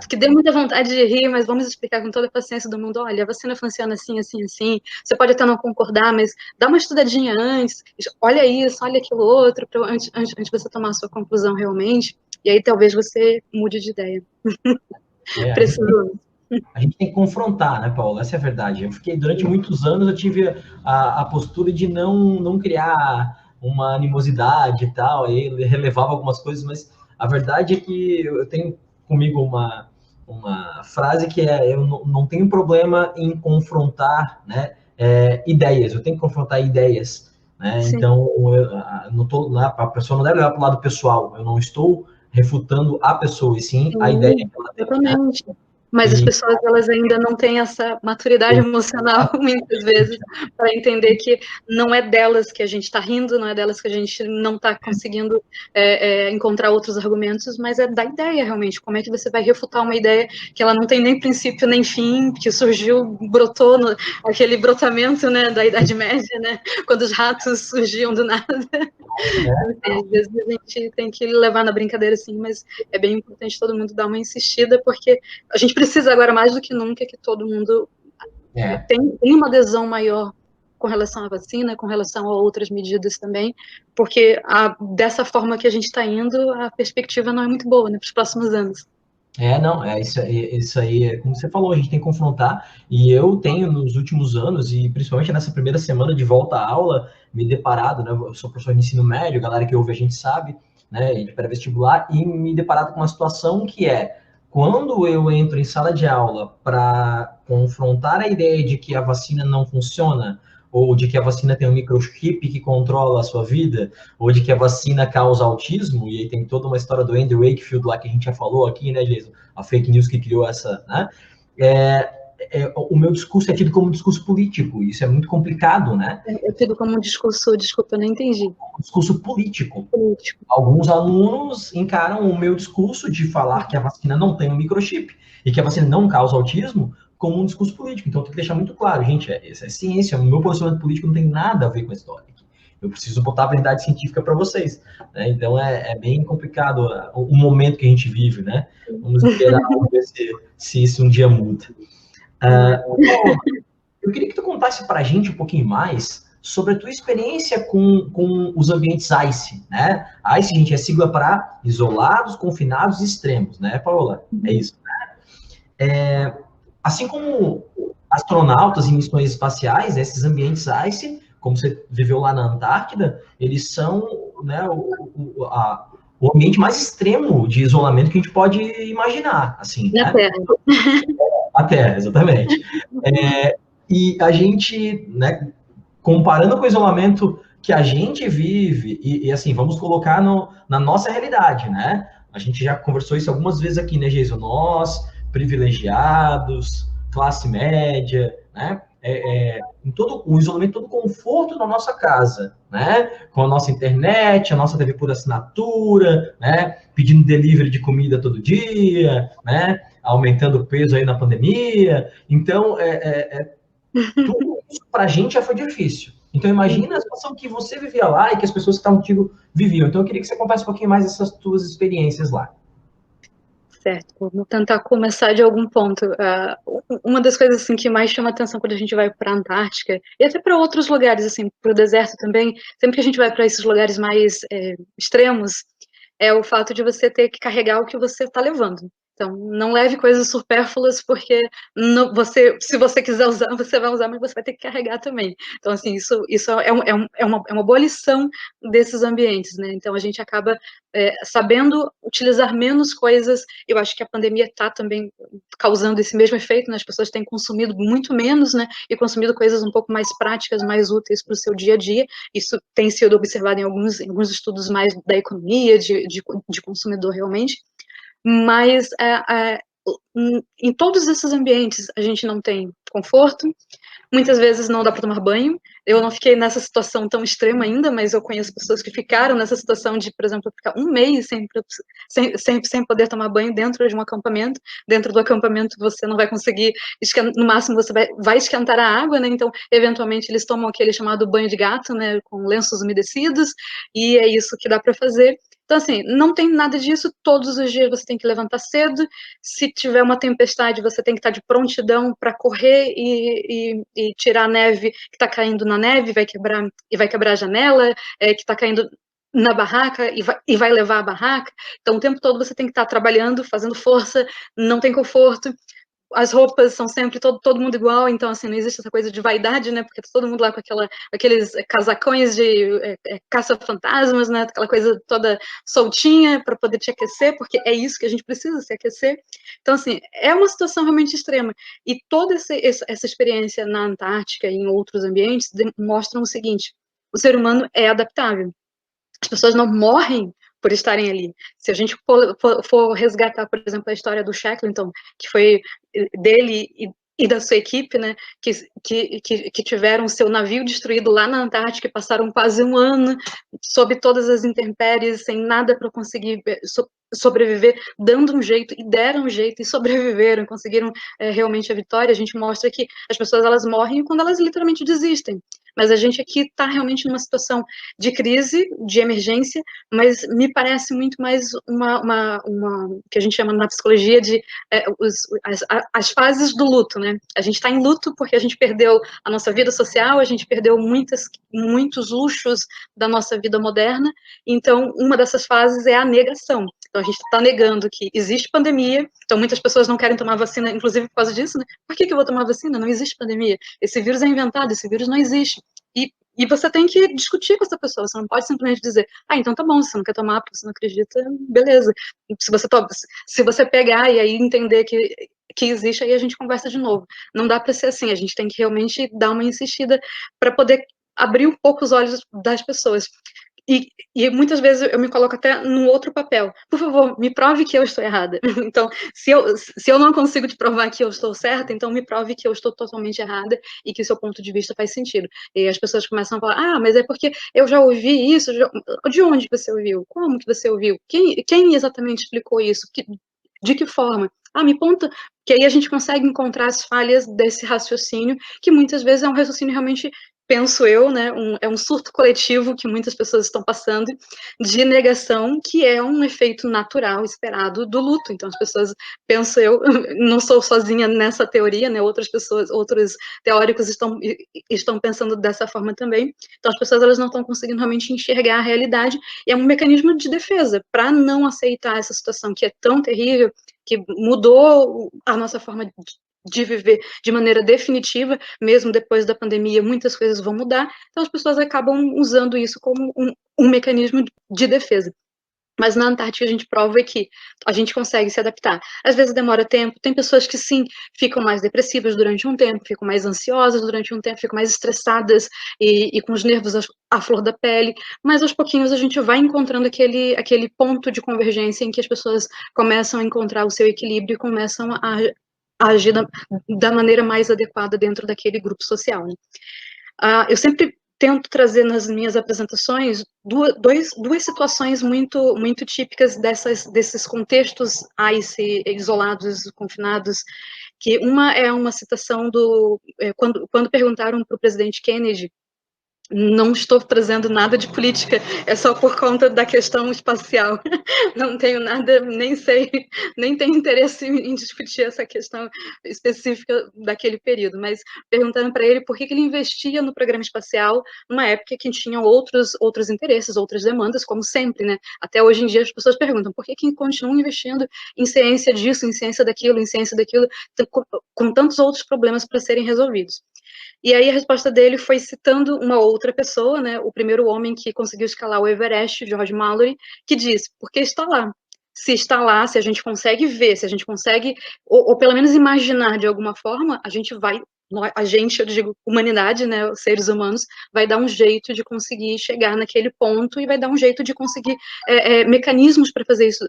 que dê muita vontade de rir, mas vamos explicar com toda a paciência do mundo, olha, a vacina funciona assim, assim, assim, você pode até não concordar, mas dá uma estudadinha antes, olha isso, olha aquilo outro, antes de você tomar a sua conclusão realmente, e aí talvez você mude de ideia. Preciso. A gente tem que confrontar, né, Paulo? Essa é a verdade. Eu fiquei, durante muitos anos, eu tive a postura de não criar uma animosidade e tal, aí relevava algumas coisas, mas a verdade é que eu tenho comigo uma frase que é: eu não tenho problema em confrontar, né, ideias, eu tenho que confrontar ideias, né? Sim. Então, não tô, né, a pessoa não deve levar para o lado pessoal, eu não estou refutando a pessoa, e sim a ideia que ela tem, né? Exatamente. Mas as E pessoas, elas ainda não têm essa maturidade emocional, muitas vezes, para entender que não é delas que a gente está rindo, não é delas que a gente não está conseguindo encontrar outros argumentos, mas é da ideia, realmente. Como é que você vai refutar uma ideia que ela não tem nem princípio nem fim, que surgiu, brotou, aquele brotamento, né, da Idade Média, né, quando os ratos surgiam do nada. Então, às vezes a gente tem que levar na brincadeira, assim, mas é bem importante todo mundo dar uma insistida, porque a gente precisa agora mais do que nunca que todo mundo tem uma adesão maior com relação à vacina, com relação a outras medidas também, porque dessa forma que a gente está indo, a perspectiva não é muito boa, né, para os próximos anos. Não, isso aí, como você falou, a gente tem que confrontar, e eu tenho nos últimos anos, e principalmente nessa primeira semana de volta à aula, me deparado, né, eu sou professor de ensino médio, a galera que ouve a gente sabe, né, de pré-vestibular, e me deparado com uma situação que é, quando eu entro em sala de aula para confrontar a ideia de que a vacina não funciona, ou de que a vacina tem um microchip que controla a sua vida, ou de que a vacina causa autismo, e aí tem toda uma história do Andrew Wakefield lá que a gente já falou aqui, né, Jason? A fake news que criou essa, né? O meu discurso é tido como um discurso político, isso é muito complicado, né? Eu tido como um discurso, desculpa, eu não entendi. Um discurso político. Alguns alunos encaram o meu discurso de falar que a vacina não tem um microchip e que a vacina não causa autismo como um discurso político. Então tem que deixar muito claro, gente, isso é ciência, o meu posicionamento político não tem nada a ver com a história. Eu preciso botar a verdade científica para vocês, né? Então é bem complicado o momento que a gente vive, né? Vamos esperar ver se isso um dia muda. Eu queria que tu contasse para a gente um pouquinho mais sobre a tua experiência com os ambientes ICE, né? ICE, gente, é sigla para isolados, confinados e extremos, né, Paola? É isso, né? Assim como astronautas em missões espaciais, esses ambientes ICE, como você viveu lá na Antártida, eles são, né, o ambiente mais extremo de isolamento que a gente pode imaginar, assim, Na né? Terra. A Terra, exatamente. E a gente, né, comparando com o isolamento que a gente vive, e assim, vamos colocar na nossa realidade, né? A gente já conversou isso algumas vezes aqui, né, Geiso? Nós, privilegiados, classe média, né? Em todo o isolamento, todo o conforto na nossa casa, né? Com a nossa internet, a nossa TV por assinatura, né? Pedindo delivery de comida todo dia, né? Aumentando o peso aí na pandemia. Então, tudo isso para a gente já foi difícil. Então, imagina a situação que você vivia lá e que as pessoas que estavam contigo viviam. Então, eu queria que você contasse um pouquinho mais dessas tuas experiências lá. Certo, vou tentar começar de algum ponto. Uma das coisas assim, que mais chama atenção quando a gente vai para a Antártica, e até para outros lugares, assim, para o deserto também, sempre que a gente vai para esses lugares mais extremos, é o fato de você ter que carregar o que você está levando. Então, não leve coisas supérfluas, porque se você quiser usar, você vai usar, mas você vai ter que carregar também. Então, assim, isso é uma boa lição desses ambientes, né? Então, a gente acaba sabendo utilizar menos coisas. Eu acho que a pandemia está também causando esse mesmo efeito, né? As pessoas têm consumido muito menos, né? E consumido coisas um pouco mais práticas, mais úteis para o seu dia a dia. Isso tem sido observado em alguns estudos mais da economia, de consumidor realmente. Mas em todos esses ambientes a gente não tem conforto, muitas vezes não dá para tomar banho. Eu não fiquei nessa situação tão extrema ainda, mas eu conheço pessoas que ficaram nessa situação de, por exemplo, ficar um mês sem poder tomar banho dentro de um acampamento. Dentro do acampamento você não vai conseguir, no máximo você vai esquentar a água, né? Então, eventualmente, eles tomam aquele chamado banho de gato, né? Com lenços umedecidos, e é isso que dá para fazer. Então, assim, não tem nada disso, todos os dias você tem que levantar cedo, se tiver uma tempestade, você tem que estar de prontidão para correr e tirar a neve que está caindo na neve, vai quebrar a janela, que está caindo na barraca e vai levar a barraca. Então, o tempo todo você tem que estar trabalhando, fazendo força, não tem conforto. as roupas são sempre todo mundo igual, então, assim, não existe essa coisa de vaidade, né, porque tá todo mundo lá com aqueles casacões de caça-fantasmas, né, aquela coisa toda soltinha para poder te aquecer, porque é isso que a gente precisa, se aquecer. Então, assim, é uma situação realmente extrema. E toda essa experiência na Antártica e em outros ambientes mostram o seguinte: o ser humano é adaptável. As pessoas não morrem por estarem ali. Se a gente for resgatar, por exemplo, a história do Shackleton, que foi dele e da sua equipe, né, que tiveram seu navio destruído lá na Antártica e passaram quase um ano sob todas as intempéries, sem nada para conseguir sobreviver, dando um jeito, e deram um jeito, e sobreviveram, conseguiram realmente a vitória. A gente mostra que as pessoas, elas morrem quando elas literalmente desistem. Mas a gente aqui está realmente numa situação de crise, de emergência, mas me parece muito mais uma que a gente chama na psicologia de as fases do luto, né? A gente está em luto porque a gente perdeu a nossa vida social, a gente perdeu muitos luxos da nossa vida moderna, então uma dessas fases é a negação. Então a gente está negando que existe pandemia, então muitas pessoas não querem tomar vacina, inclusive por causa disso, né? Por que eu vou tomar vacina? Não existe pandemia. Esse vírus é inventado, esse vírus não existe. E você tem que discutir com essa pessoa, você não pode simplesmente dizer, então tá bom, se você não quer tomar porque você não acredita, beleza. Se você pegar e aí entender que existe, aí a gente conversa de novo. Não dá para ser assim, a gente tem que realmente dar uma insistida para poder abrir um pouco os olhos das pessoas. E muitas vezes eu me coloco até num outro papel. Por favor, me prove que eu estou errada. Então, se eu não consigo te provar que eu estou certa, então me prove que eu estou totalmente errada e que seu ponto de vista faz sentido. E as pessoas começam a falar, mas é porque eu já ouvi isso. De onde você ouviu? Como que você ouviu? Quem exatamente explicou isso? De que forma? Me conta. Que aí a gente consegue encontrar as falhas desse raciocínio, que muitas vezes é um raciocínio realmente, penso eu, né, é um surto coletivo que muitas pessoas estão passando, de negação, que é um efeito natural, esperado do luto. Então as pessoas, penso eu, não sou sozinha nessa teoria, né, outros teóricos estão pensando dessa forma também. Então as pessoas, elas não estão conseguindo realmente enxergar a realidade, e é um mecanismo de defesa, para não aceitar essa situação que é tão terrível, que mudou a nossa forma de viver de maneira definitiva, mesmo depois da pandemia, muitas coisas vão mudar, então as pessoas acabam usando isso como um mecanismo de defesa. Mas na Antártica a gente prova que a gente consegue se adaptar. Às vezes demora tempo, tem pessoas que sim, ficam mais depressivas durante um tempo, ficam mais ansiosas durante um tempo, ficam mais estressadas e com os nervos à flor da pele, mas aos pouquinhos a gente vai encontrando aquele ponto de convergência em que as pessoas começam a encontrar o seu equilíbrio e começam a agir da maneira mais adequada dentro daquele grupo social, né? Eu sempre tento trazer nas minhas apresentações duas situações muito típicas desses contextos isolados, confinados, que uma é uma citação quando perguntaram para o presidente Kennedy. Não estou trazendo nada de política, é só por conta da questão espacial. Não tenho nada, nem sei, nem tenho interesse em discutir essa questão específica daquele período, mas perguntando para ele por que ele investia no programa espacial numa época que tinham outros interesses, outras demandas, como sempre, né? Até hoje em dia as pessoas perguntam por que continuam investindo em ciência disso, em ciência daquilo, com tantos outros problemas para serem resolvidos. E aí a resposta dele foi citando uma outra pessoa, né, o primeiro homem que conseguiu escalar o Everest, George Mallory, que disse, porque está lá. Se está lá, se a gente consegue ver, se a gente consegue, ou pelo menos imaginar de alguma forma, a gente vai, eu digo humanidade, né, os seres humanos, vai dar um jeito de conseguir chegar naquele ponto e vai dar um jeito de conseguir mecanismos para fazer isso,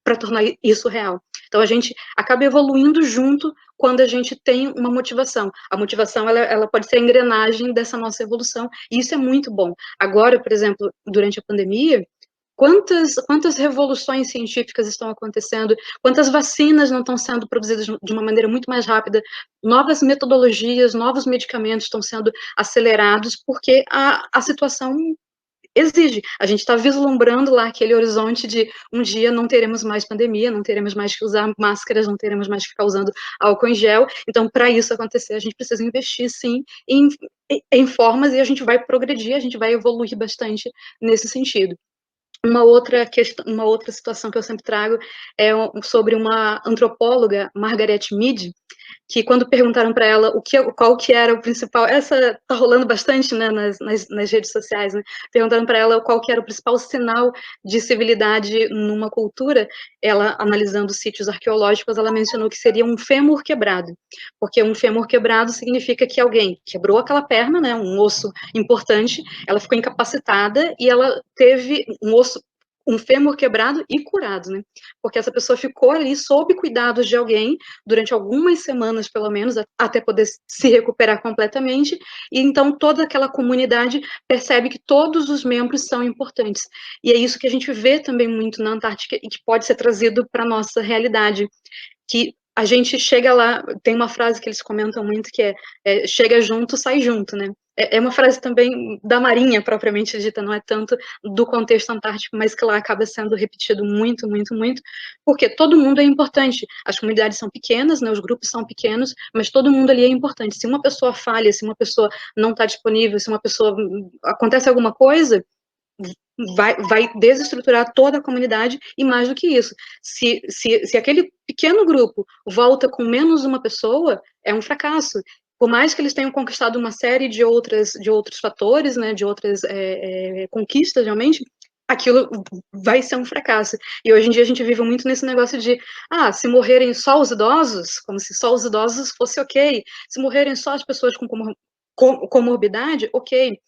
para tornar isso real. Então a gente acaba evoluindo junto quando a gente tem uma motivação. A motivação ela pode ser a engrenagem dessa nossa evolução, e isso é muito bom. Agora, por exemplo, durante a pandemia, quantas revoluções científicas estão acontecendo, quantas vacinas não estão sendo produzidas de uma maneira muito mais rápida, novas metodologias, novos medicamentos estão sendo acelerados, porque a situação exige. A gente está vislumbrando lá aquele horizonte de um dia não teremos mais pandemia, não teremos mais que usar máscaras, não teremos mais que ficar usando álcool em gel. Então, para isso acontecer, a gente precisa investir, sim, em formas, e a gente vai progredir, a gente vai evoluir bastante nesse sentido. Uma outra situação que eu sempre trago é sobre uma antropóloga, Margaret Mead, que quando perguntaram para ela qual que era o principal, essa tá rolando bastante, né, nas redes sociais, né, perguntaram para ela qual que era o principal sinal de civilidade numa cultura, ela, analisando sítios arqueológicos, ela mencionou que seria um fêmur quebrado, porque um fêmur quebrado significa que alguém quebrou aquela perna, né, um osso importante, ela ficou incapacitada e ela teve um fêmur quebrado e curado, né? Porque essa pessoa ficou ali sob cuidados de alguém durante algumas semanas, pelo menos, até poder se recuperar completamente, e então toda aquela comunidade percebe que todos os membros são importantes. E é isso que a gente vê também muito na Antártica e que pode ser trazido para a nossa realidade, que a gente chega lá, tem uma frase que eles comentam muito que é chega junto, sai junto, né? É uma frase também da Marinha, propriamente dita, não é tanto do contexto antártico, mas que lá acaba sendo repetido muito, muito, muito, porque todo mundo é importante. As comunidades são pequenas, né, os grupos são pequenos, mas todo mundo ali é importante. Se uma pessoa falha, se uma pessoa não está disponível, se uma pessoa acontece alguma coisa, vai desestruturar toda a comunidade, e mais do que isso, se aquele pequeno grupo volta com menos uma pessoa, é um fracasso. Por mais que eles tenham conquistado uma série de outros fatores, né, de outras conquistas, realmente, aquilo vai ser um fracasso. E hoje em dia a gente vive muito nesse negócio de, se morrerem só os idosos, como se só os idosos fosse ok, se morrerem só as pessoas com comorbidade, ok.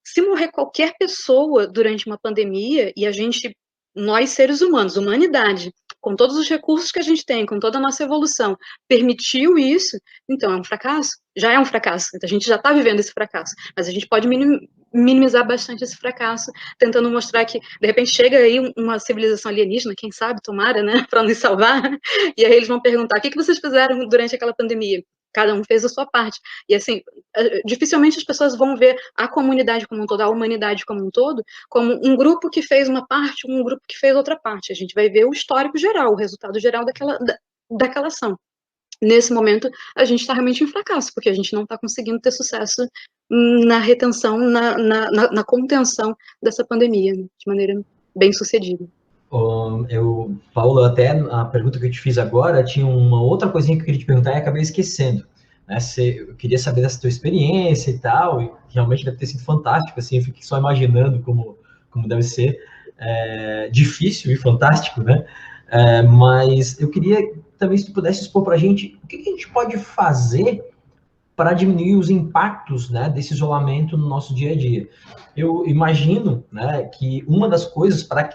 Se morrer qualquer pessoa durante uma pandemia, e nós seres humanos, humanidade, com todos os recursos que a gente tem, com toda a nossa evolução, permitiu isso, então é um fracasso? Já é um fracasso, então a gente já está vivendo esse fracasso, mas a gente pode minimizar bastante esse fracasso, tentando mostrar que, de repente, chega aí uma civilização alienígena, quem sabe, tomara, né, para nos salvar, e aí eles vão perguntar, o que vocês fizeram durante aquela pandemia? Cada um fez a sua parte. E, assim, dificilmente as pessoas vão ver a comunidade como um todo, a humanidade como um todo, como um grupo que fez uma parte, um grupo que fez outra parte. A gente vai ver o histórico geral, o resultado geral daquela ação. Nesse momento, a gente está realmente em fracasso, porque a gente não está conseguindo ter sucesso na retenção, na contenção dessa pandemia, de maneira bem sucedida. Paulo, até a pergunta que eu te fiz agora, tinha uma outra coisinha que eu queria te perguntar e acabei esquecendo. Né? Eu queria saber dessa tua experiência e tal, e realmente deve ter sido fantástico, assim, eu fiquei só imaginando como deve ser difícil e fantástico, né? Mas eu queria também, se tu pudesse expor para a gente, o que a gente pode fazer para diminuir os impactos, né, desse isolamento no nosso dia a dia. Eu imagino, né, que uma das coisas para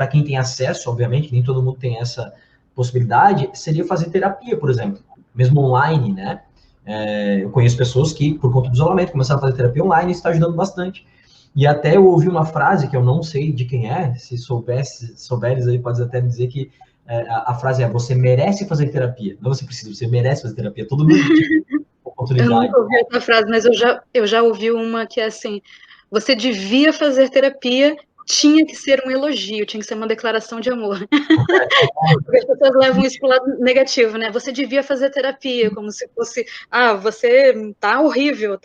quem tem acesso, obviamente, nem todo mundo tem essa possibilidade, seria fazer terapia, por exemplo, mesmo online, né? Eu conheço pessoas que, por conta do isolamento, começaram a fazer terapia online e está ajudando bastante. E até eu ouvi uma frase que eu não sei de quem é, se souberes aí, pode até me dizer que a frase é: você merece fazer terapia. Não você precisa, você merece fazer terapia. Todo mundo Eu nunca ouvi essa frase, mas eu já ouvi uma que é assim: você devia fazer terapia, tinha que ser um elogio, tinha que ser uma declaração de amor. Porque as pessoas levam isso para o lado negativo, né? Você devia fazer terapia, como se fosse, você tá horrível,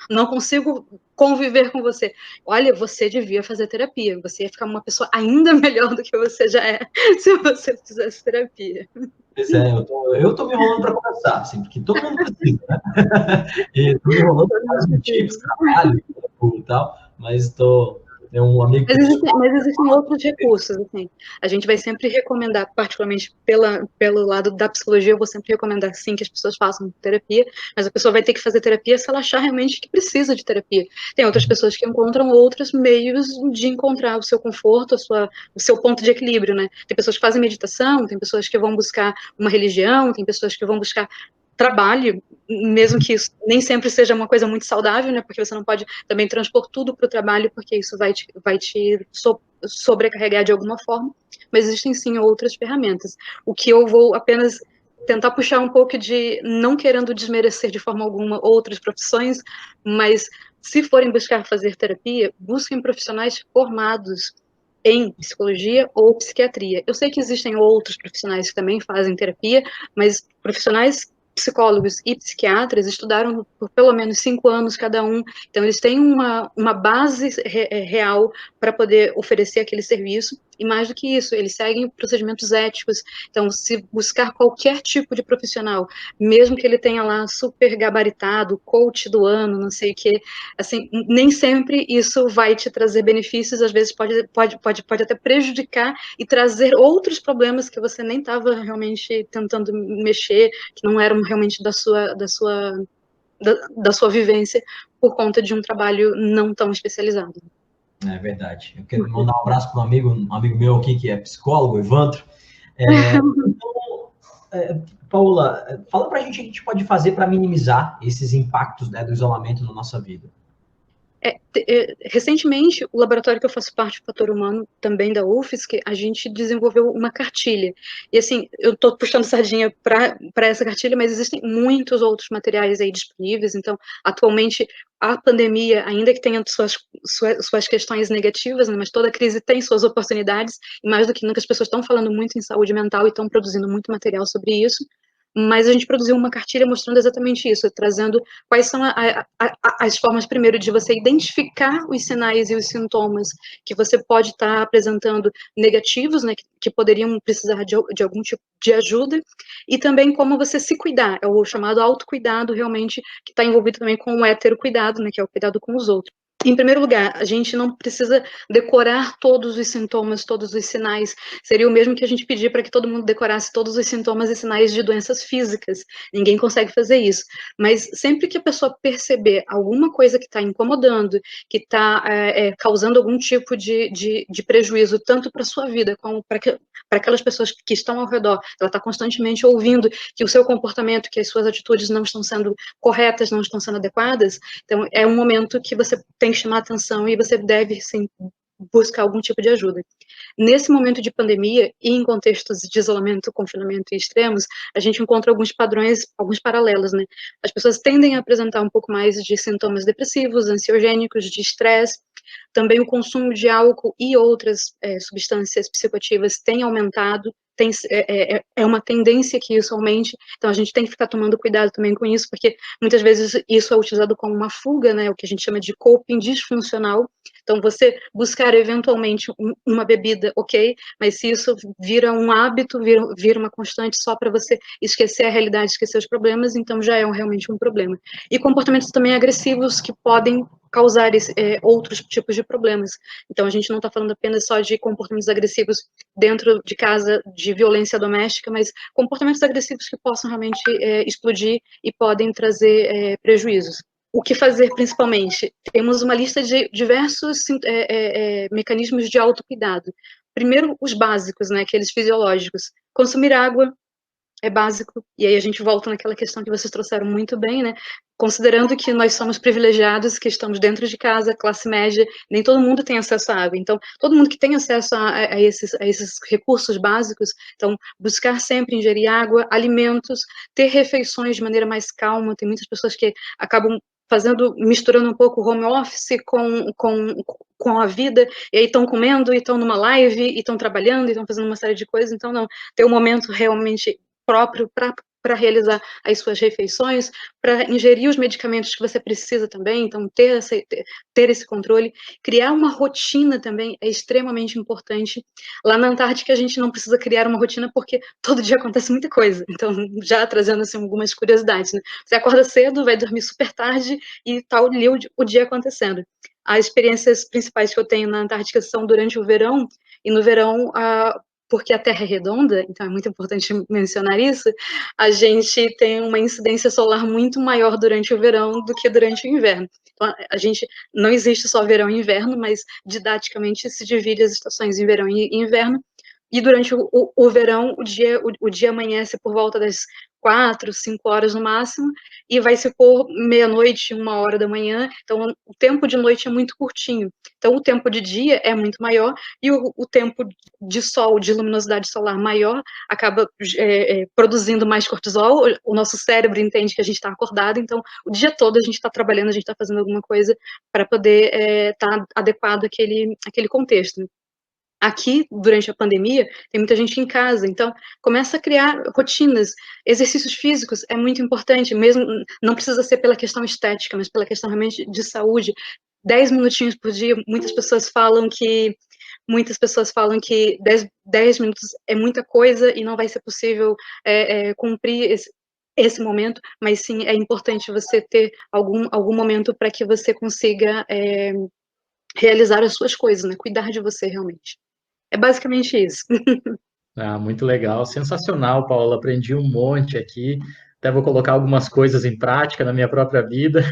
não consigo conviver com você. Olha, você devia fazer terapia, você ia ficar uma pessoa ainda melhor do que você já é se você fizesse terapia. Pois é, eu tô me enrolando para conversar, assim, porque todo mundo precisa, né? E tô me enrolando por vários motivos, trabalho e tal, mas é um amigo... Mas existem outros recursos, assim. A gente vai sempre recomendar, particularmente pelo lado da psicologia, eu vou sempre recomendar, sim, que as pessoas façam terapia, mas a pessoa vai ter que fazer terapia se ela achar realmente que precisa de terapia. Tem outras pessoas que encontram outros meios de encontrar o seu conforto, o seu ponto de equilíbrio, né? Tem pessoas que fazem meditação, tem pessoas que vão buscar uma religião, tem pessoas que vão buscar trabalho, mesmo que isso nem sempre seja uma coisa muito saudável, né? Porque você não pode também transpor tudo para o trabalho, porque isso vai te sobrecarregar de alguma forma. Mas existem sim outras ferramentas. O que eu vou apenas tentar puxar um pouco de, não querendo desmerecer de forma alguma outras profissões, mas se forem buscar fazer terapia, busquem profissionais formados em psicologia ou psiquiatria. Eu sei que existem outros profissionais que também fazem terapia, mas profissionais psicólogos e psiquiatras estudaram por pelo menos 5 anos cada um, então eles têm uma base real para poder oferecer aquele serviço, e mais do que isso, eles seguem procedimentos éticos. Então, se buscar qualquer tipo de profissional, mesmo que ele tenha lá super gabaritado, coach do ano, não sei o quê, assim, nem sempre isso vai te trazer benefícios, às vezes pode até prejudicar e trazer outros problemas que você nem estava realmente tentando mexer, que não eram realmente da sua vivência, por conta de um trabalho não tão especializado. É verdade. Eu quero mandar um abraço para um amigo meu aqui que é psicólogo, Evandro. Então, Paula, fala para a gente o que a gente pode fazer para minimizar esses impactos, né, do isolamento na nossa vida. Recentemente, o laboratório que eu faço parte, do Fator Humano, também da UFSC, a gente desenvolveu uma cartilha. E assim, eu estou puxando sardinha para essa cartilha, mas existem muitos outros materiais aí disponíveis. Então, atualmente, a pandemia, ainda que tenha suas questões negativas, né, mas toda crise tem suas oportunidades, e mais do que nunca as pessoas estão falando muito em saúde mental e estão produzindo muito material sobre isso. Mas a gente produziu uma cartilha mostrando exatamente isso, trazendo quais são as formas, primeiro, de você identificar os sinais e os sintomas que você pode estar apresentando negativos, né, que poderiam precisar de algum tipo de ajuda, e também como você se cuidar, é o chamado autocuidado, realmente, que está envolvido também com o heterocuidado, né, que é o cuidado com os outros. Em primeiro lugar, a gente não precisa decorar todos os sintomas, todos os sinais. Seria o mesmo que a gente pedir para que todo mundo decorasse todos os sintomas e sinais de doenças físicas. Ninguém consegue fazer isso. Mas sempre que a pessoa perceber alguma coisa que está incomodando, que está causando algum tipo de prejuízo, tanto para a sua vida como para aquelas pessoas que estão ao redor, ela está constantemente ouvindo que o seu comportamento, que as suas atitudes não estão sendo corretas, não estão sendo adequadas, então é um momento que você tem que chamar atenção e você deve, sim, buscar algum tipo de ajuda. Nesse momento de pandemia e em contextos de isolamento, confinamento e extremos, a gente encontra alguns padrões, alguns paralelos, né? As pessoas tendem a apresentar um pouco mais de sintomas depressivos, ansiogênicos, de estresse. Também o consumo de álcool e outras substâncias psicoativas tem aumentado. É uma tendência que isso aumente, então a gente tem que ficar tomando cuidado também com isso, porque muitas vezes isso é utilizado como uma fuga, né, o que a gente chama de coping disfuncional. Então você buscar eventualmente uma bebida, ok, mas se isso vira um hábito, vira uma constante só para você esquecer a realidade, esquecer os problemas, então já é realmente um problema. E comportamentos também agressivos que podem causar outros tipos de problemas. Então, a gente não está falando apenas só de comportamentos agressivos dentro de casa, de violência doméstica, mas comportamentos agressivos que possam realmente explodir e podem trazer prejuízos. O que fazer, principalmente? Temos uma lista de diversos mecanismos de autocuidado. Primeiro, os básicos, né, aqueles fisiológicos. Consumir água é básico, e aí a gente volta naquela questão que vocês trouxeram muito bem, né? Considerando que nós somos privilegiados, que estamos dentro de casa, classe média, nem todo mundo tem acesso à água. Então, todo mundo que tem acesso a esses recursos básicos, então, buscar sempre ingerir água, alimentos, ter refeições de maneira mais calma. Tem muitas pessoas que acabam misturando um pouco o home office com a vida, e aí estão comendo, e estão numa live, e estão trabalhando, e estão fazendo uma série de coisas. Então, não, ter um momento realmente próprio para realizar as suas refeições, para ingerir os medicamentos que você precisa também, então ter esse controle, criar uma rotina também é extremamente importante. Lá na Antártica a gente não precisa criar uma rotina porque todo dia acontece muita coisa, então já trazendo assim algumas curiosidades, né? Você acorda cedo, vai dormir super tarde e tá ali o dia acontecendo. As experiências principais que eu tenho na Antártica são durante o verão, e no verão porque a Terra é redonda, então é muito importante mencionar isso, a gente tem uma incidência solar muito maior durante o verão do que durante o inverno. Então, a gente não existe só verão e inverno, mas didaticamente se divide as estações em verão e inverno. E durante o verão, o dia amanhece por volta das 4, 5 horas no máximo, e vai se pôr meia-noite, 1 hora da manhã, então o tempo de noite é muito curtinho. Então o tempo de dia é muito maior, e o tempo de sol, de luminosidade solar maior, acaba produzindo mais cortisol, o nosso cérebro entende que a gente está acordado, então o dia todo a gente está trabalhando, a gente está fazendo alguma coisa para poder estar adequado àquele contexto. Aqui, durante a pandemia, tem muita gente em casa, então começa a criar rotinas. Exercícios físicos é muito importante, mesmo não precisa ser pela questão estética, mas pela questão realmente de saúde. 10 minutinhos por dia, muitas pessoas falam que muitas pessoas falam que 10 minutos é muita coisa e não vai ser possível cumprir esse momento, mas sim, é importante você ter algum momento para que você consiga realizar as suas coisas, né? Cuidar de você realmente. É basicamente isso. Ah, muito legal, sensacional, Paula. Aprendi um monte aqui. Até vou colocar algumas coisas em prática na minha própria vida.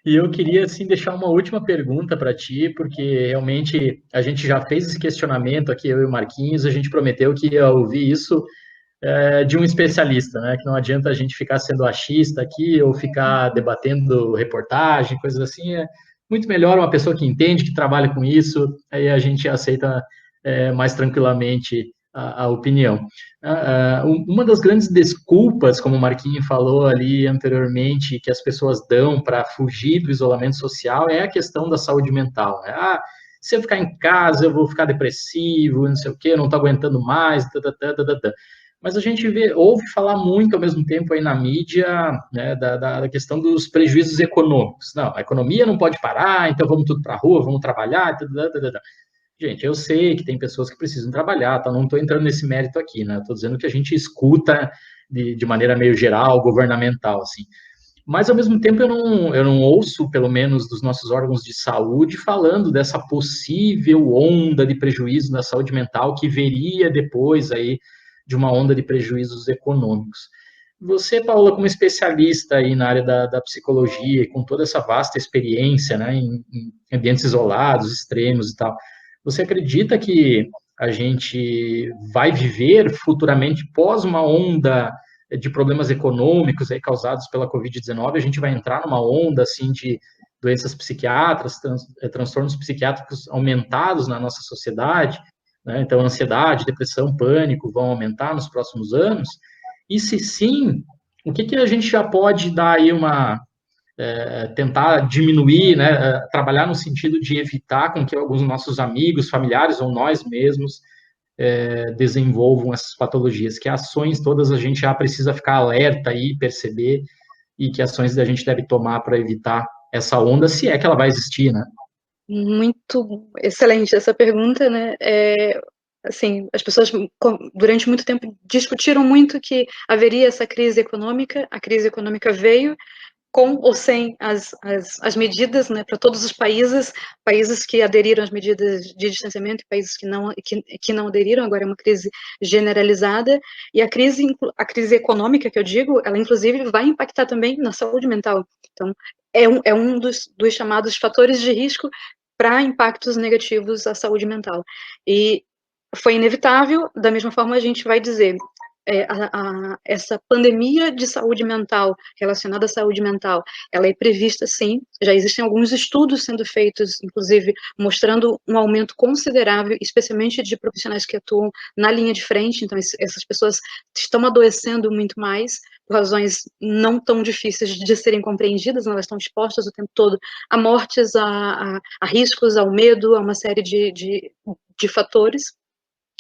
E eu queria, assim, deixar uma última pergunta para ti, porque realmente a gente já fez esse questionamento aqui, eu e o Marquinhos, a gente prometeu que ia ouvir isso de um especialista, né? Que não adianta a gente ficar sendo achista aqui ou ficar debatendo reportagem, coisas assim. É muito melhor uma pessoa que entende, que trabalha com isso, aí a gente aceita mais tranquilamente a opinião. Uma das grandes desculpas, como o Marquinhos falou ali anteriormente, que as pessoas dão para fugir do isolamento social é a questão da saúde mental, né? Se eu ficar em casa, eu vou ficar depressivo, não sei o quê, eu não estou aguentando mais, mas a gente ouve falar muito ao mesmo tempo aí na mídia, né, da questão dos prejuízos econômicos. Não, a economia não pode parar, então vamos tudo para a rua, vamos trabalhar. Gente, eu sei que tem pessoas que precisam trabalhar, tá? Não estou entrando nesse mérito aqui, né? Estou dizendo que a gente escuta de maneira meio geral, governamental, assim. Mas, ao mesmo tempo, eu não ouço, pelo menos, dos nossos órgãos de saúde, falando dessa possível onda de prejuízo na saúde mental que viria depois aí de uma onda de prejuízos econômicos. Você, Paula, como especialista aí na área da psicologia e com toda essa vasta experiência, né, em ambientes isolados, extremos e tal, você acredita que a gente vai viver futuramente pós uma onda de problemas econômicos aí causados pela Covid-19, a gente vai entrar numa onda assim de doenças psiquiátricas, transtornos psiquiátricos aumentados na nossa sociedade, né? Então, ansiedade, depressão, pânico vão aumentar nos próximos anos. E se sim, o que a gente já pode dar aí tentar diminuir, né, trabalhar no sentido de evitar com que alguns nossos amigos, familiares ou nós mesmos desenvolvam essas patologias, que ações todas a gente já precisa ficar alerta e perceber, e que ações a gente deve tomar para evitar essa onda, se é que ela vai existir, né? Muito excelente essa pergunta, né? Assim, as pessoas durante muito tempo discutiram muito que haveria essa crise econômica, a crise econômica veio, com ou sem as medidas, né, para todos os países que aderiram às medidas de distanciamento e países que não aderiram, agora é uma crise generalizada, e a crise econômica, que eu digo, ela inclusive vai impactar também na saúde mental. Então, é um dos chamados fatores de risco para impactos negativos à saúde mental. E foi inevitável, da mesma forma a gente vai dizer, essa pandemia de saúde mental, relacionada à saúde mental, ela é prevista sim, já existem alguns estudos sendo feitos, inclusive, mostrando um aumento considerável, especialmente de profissionais que atuam na linha de frente, então essas pessoas estão adoecendo muito mais, por razões não tão difíceis de serem compreendidas, elas estão expostas o tempo todo a mortes, a riscos, ao medo, a uma série de fatores,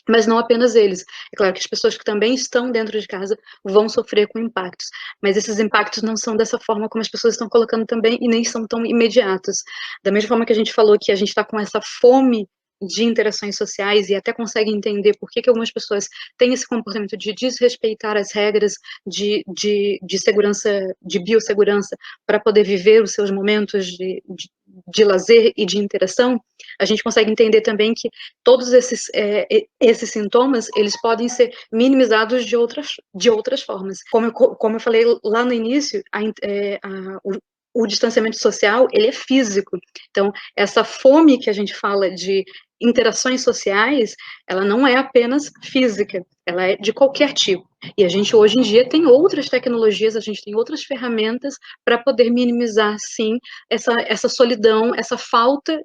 mas não apenas eles. É claro que as pessoas que também estão dentro de casa vão sofrer com impactos, mas esses impactos não são dessa forma como as pessoas estão colocando também e nem são tão imediatos. Da mesma forma que a gente falou que a gente está com essa fome de interações sociais e até consegue entender por que algumas pessoas têm esse comportamento de desrespeitar as regras de segurança, de biossegurança, para poder viver os seus momentos de lazer e de interação, a gente consegue entender também que todos esses sintomas, eles podem ser minimizados de outras formas. Como eu falei lá no início, o distanciamento social, ele é físico. Então, essa fome que a gente fala de interações sociais, ela não é apenas física, ela é de qualquer tipo. E a gente, hoje em dia, tem outras tecnologias, a gente tem outras ferramentas para poder minimizar, sim, essa solidão, essa falta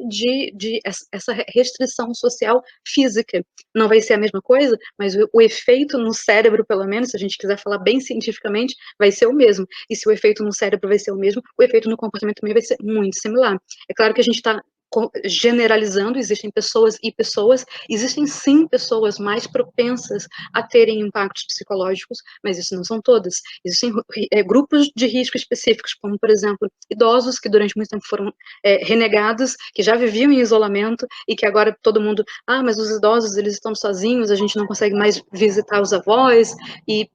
essa restrição social física. Não vai ser a mesma coisa, mas o efeito no cérebro, pelo menos, se a gente quiser falar bem cientificamente, vai ser o mesmo. E se o efeito no cérebro vai ser o mesmo, o efeito no comportamento também vai ser muito similar. É claro que a gente está generalizando, existem pessoas e pessoas, existem sim pessoas mais propensas a terem impactos psicológicos, mas isso não são todas. Existem grupos de risco específicos, como, por exemplo, idosos que durante muito tempo foram renegados, que já viviam em isolamento e que agora todo mundo, mas os idosos, eles estão sozinhos, a gente não consegue mais visitar os avós, e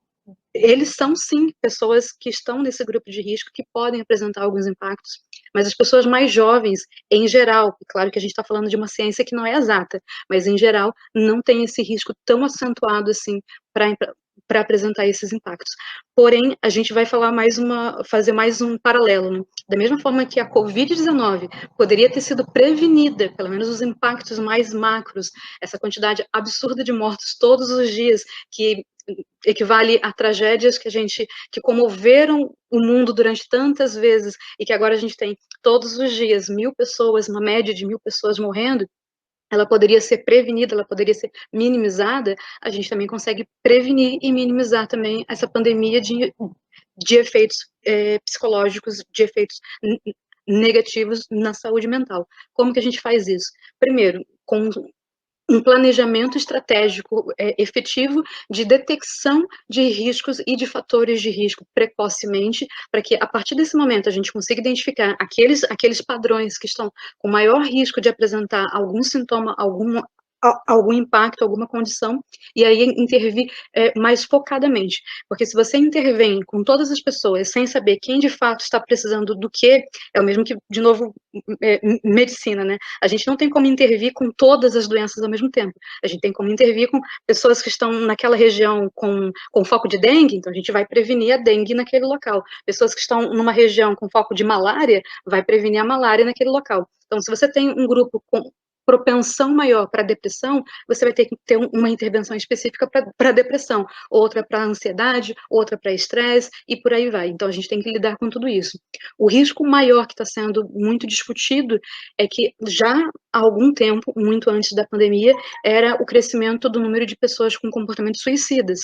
eles são, sim, pessoas que estão nesse grupo de risco, que podem apresentar alguns impactos, mas as pessoas mais jovens, em geral, claro que a gente está falando de uma ciência que não é exata, mas em geral, não tem esse risco tão acentuado assim para apresentar esses impactos. Porém, a gente vai fazer mais um paralelo, né? Da mesma forma que a Covid-19 poderia ter sido prevenida, pelo menos os impactos mais macros, essa quantidade absurda de mortos todos os dias, que equivale a tragédias que comoveram o mundo durante tantas vezes, e que agora a gente tem todos os dias 1.000 pessoas, uma média de 1.000 pessoas morrendo, ela poderia ser prevenida, ela poderia ser minimizada. A gente também consegue prevenir e minimizar também essa pandemia de efeitos psicológicos, de efeitos negativos na saúde mental. Como que a gente faz isso? Primeiro, com um planejamento estratégico efetivo de detecção de riscos e de fatores de risco precocemente, para que, a partir desse momento, a gente consiga identificar aqueles padrões que estão com maior risco de apresentar algum sintoma, algum impacto, alguma condição, e aí intervir mais focadamente. Porque se você intervém com todas as pessoas sem saber quem de fato está precisando do que, é o mesmo que, de novo, medicina, né? A gente não tem como intervir com todas as doenças ao mesmo tempo. A gente tem como intervir com pessoas que estão naquela região com foco de dengue, então a gente vai prevenir a dengue naquele local. Pessoas que estão numa região com foco de malária, vai prevenir a malária naquele local. Então, se você tem um grupo com propensão maior para depressão, você vai ter que ter uma intervenção específica para depressão, outra para ansiedade, outra para estresse, e por aí vai. Então, a gente tem que lidar com tudo isso. O risco maior que está sendo muito discutido é que já há algum tempo, muito antes da pandemia, era o crescimento do número de pessoas com comportamentos suicidas.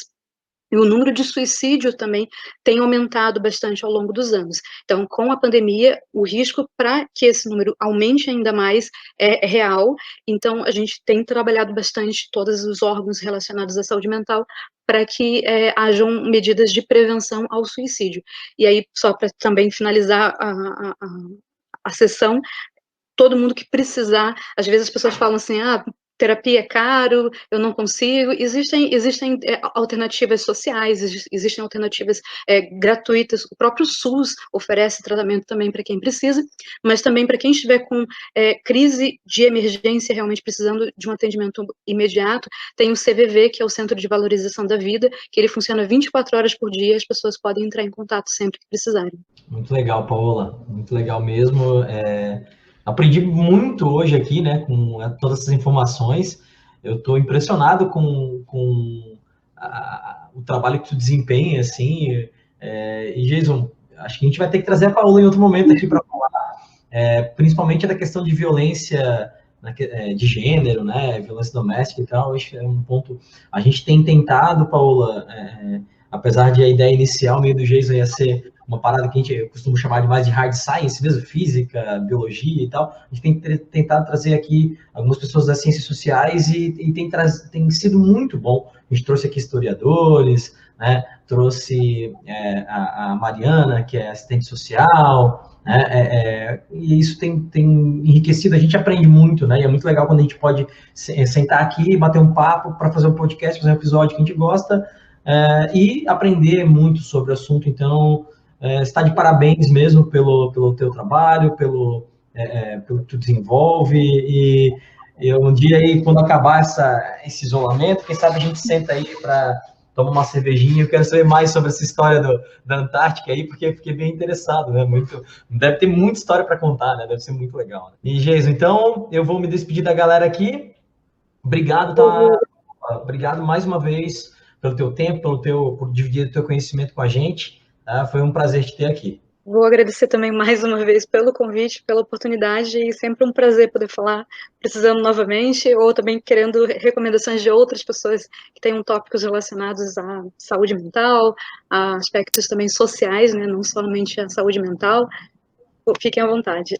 E o número de suicídio também tem aumentado bastante ao longo dos anos. Então, com a pandemia, o risco para que esse número aumente ainda mais é real. Então, a gente tem trabalhado bastante todos os órgãos relacionados à saúde mental para que hajam medidas de prevenção ao suicídio. E aí, só para também finalizar a sessão, todo mundo que precisar, às vezes as pessoas falam assim, terapia é caro, eu não consigo. Existem alternativas sociais, existem alternativas gratuitas. O próprio SUS oferece tratamento também para quem precisa, mas também para quem estiver com crise de emergência, realmente precisando de um atendimento imediato, tem o CVV, que é o Centro de Valorização da Vida, que ele funciona 24 horas por dia, as pessoas podem entrar em contato sempre que precisarem. Muito legal, Paola, muito legal mesmo. Aprendi muito hoje aqui, né, com todas essas informações. Eu estou impressionado com o trabalho que tu desempenha, assim. E, Jason, acho que a gente vai ter que trazer a Paola em outro momento aqui para falar, principalmente da questão de violência de gênero, né, violência doméstica e tal. Acho que é um ponto. A gente tem tentado, Paola, apesar de a ideia inicial meio do Jason ia ser uma parada que a gente costuma chamar de mais de hard science, mesmo física, biologia e tal. A gente tem tentado trazer aqui algumas pessoas das ciências sociais e tem sido muito bom. A gente trouxe aqui historiadores, né? Trouxe a Mariana, que é assistente social, né? E isso tem enriquecido, a gente aprende muito, né? E é muito legal quando a gente pode sentar aqui, bater um papo para fazer um podcast, fazer um episódio que a gente gosta e aprender muito sobre o assunto. Então, está de parabéns mesmo pelo teu trabalho, pelo que tu desenvolve, e um dia aí, quando acabar esse isolamento, quem sabe a gente senta aí para tomar uma cervejinha. Eu quero saber mais sobre essa história da Antártica aí, porque fiquei bem interessado, né? Deve ter muita história para contar, né? Deve ser muito legal. Né? E, Geison, então, eu vou me despedir da galera aqui. Obrigado, obrigado mais uma vez pelo teu tempo, por dividir o teu conhecimento com a gente. Tá? Foi um prazer te ter aqui. Vou agradecer também mais uma vez pelo convite, pela oportunidade, e sempre um prazer poder falar, precisando novamente, ou também querendo recomendações de outras pessoas que tenham tópicos relacionados à saúde mental, a aspectos também sociais, né, não somente a saúde mental. Fiquem à vontade.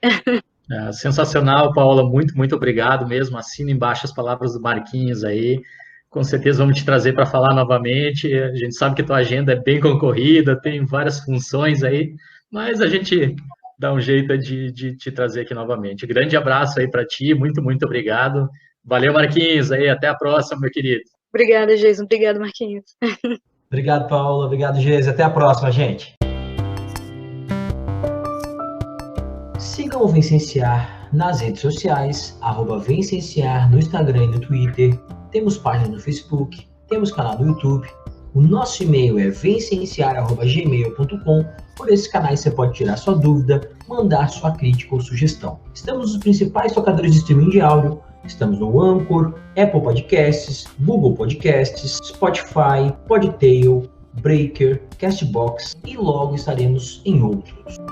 Sensacional, Paula, muito obrigado mesmo. Assina embaixo as palavras do Marquinhos aí. Com certeza vamos te trazer para falar novamente. A gente sabe que tua agenda é bem concorrida, tem várias funções aí, mas a gente dá um jeito de te trazer aqui novamente. Grande abraço aí para ti, muito obrigado. Valeu, Marquinhos, aí, até a próxima, meu querido. Obrigada, Jason. Obrigado, Marquinhos. Obrigado, Paula. Obrigado, Geise. Até a próxima, gente. Sigam o Vencenciar nas redes sociais, @Vencenciar no Instagram e no Twitter. Temos página no Facebook, temos canal no YouTube. O nosso e-mail é vencenciar@gmail.com. Por esses canais você pode tirar sua dúvida, mandar sua crítica ou sugestão. Estamos nos principais tocadores de streaming de áudio. Estamos no Anchor, Apple Podcasts, Google Podcasts, Spotify, Podtail, Breaker, Castbox e logo estaremos em outros.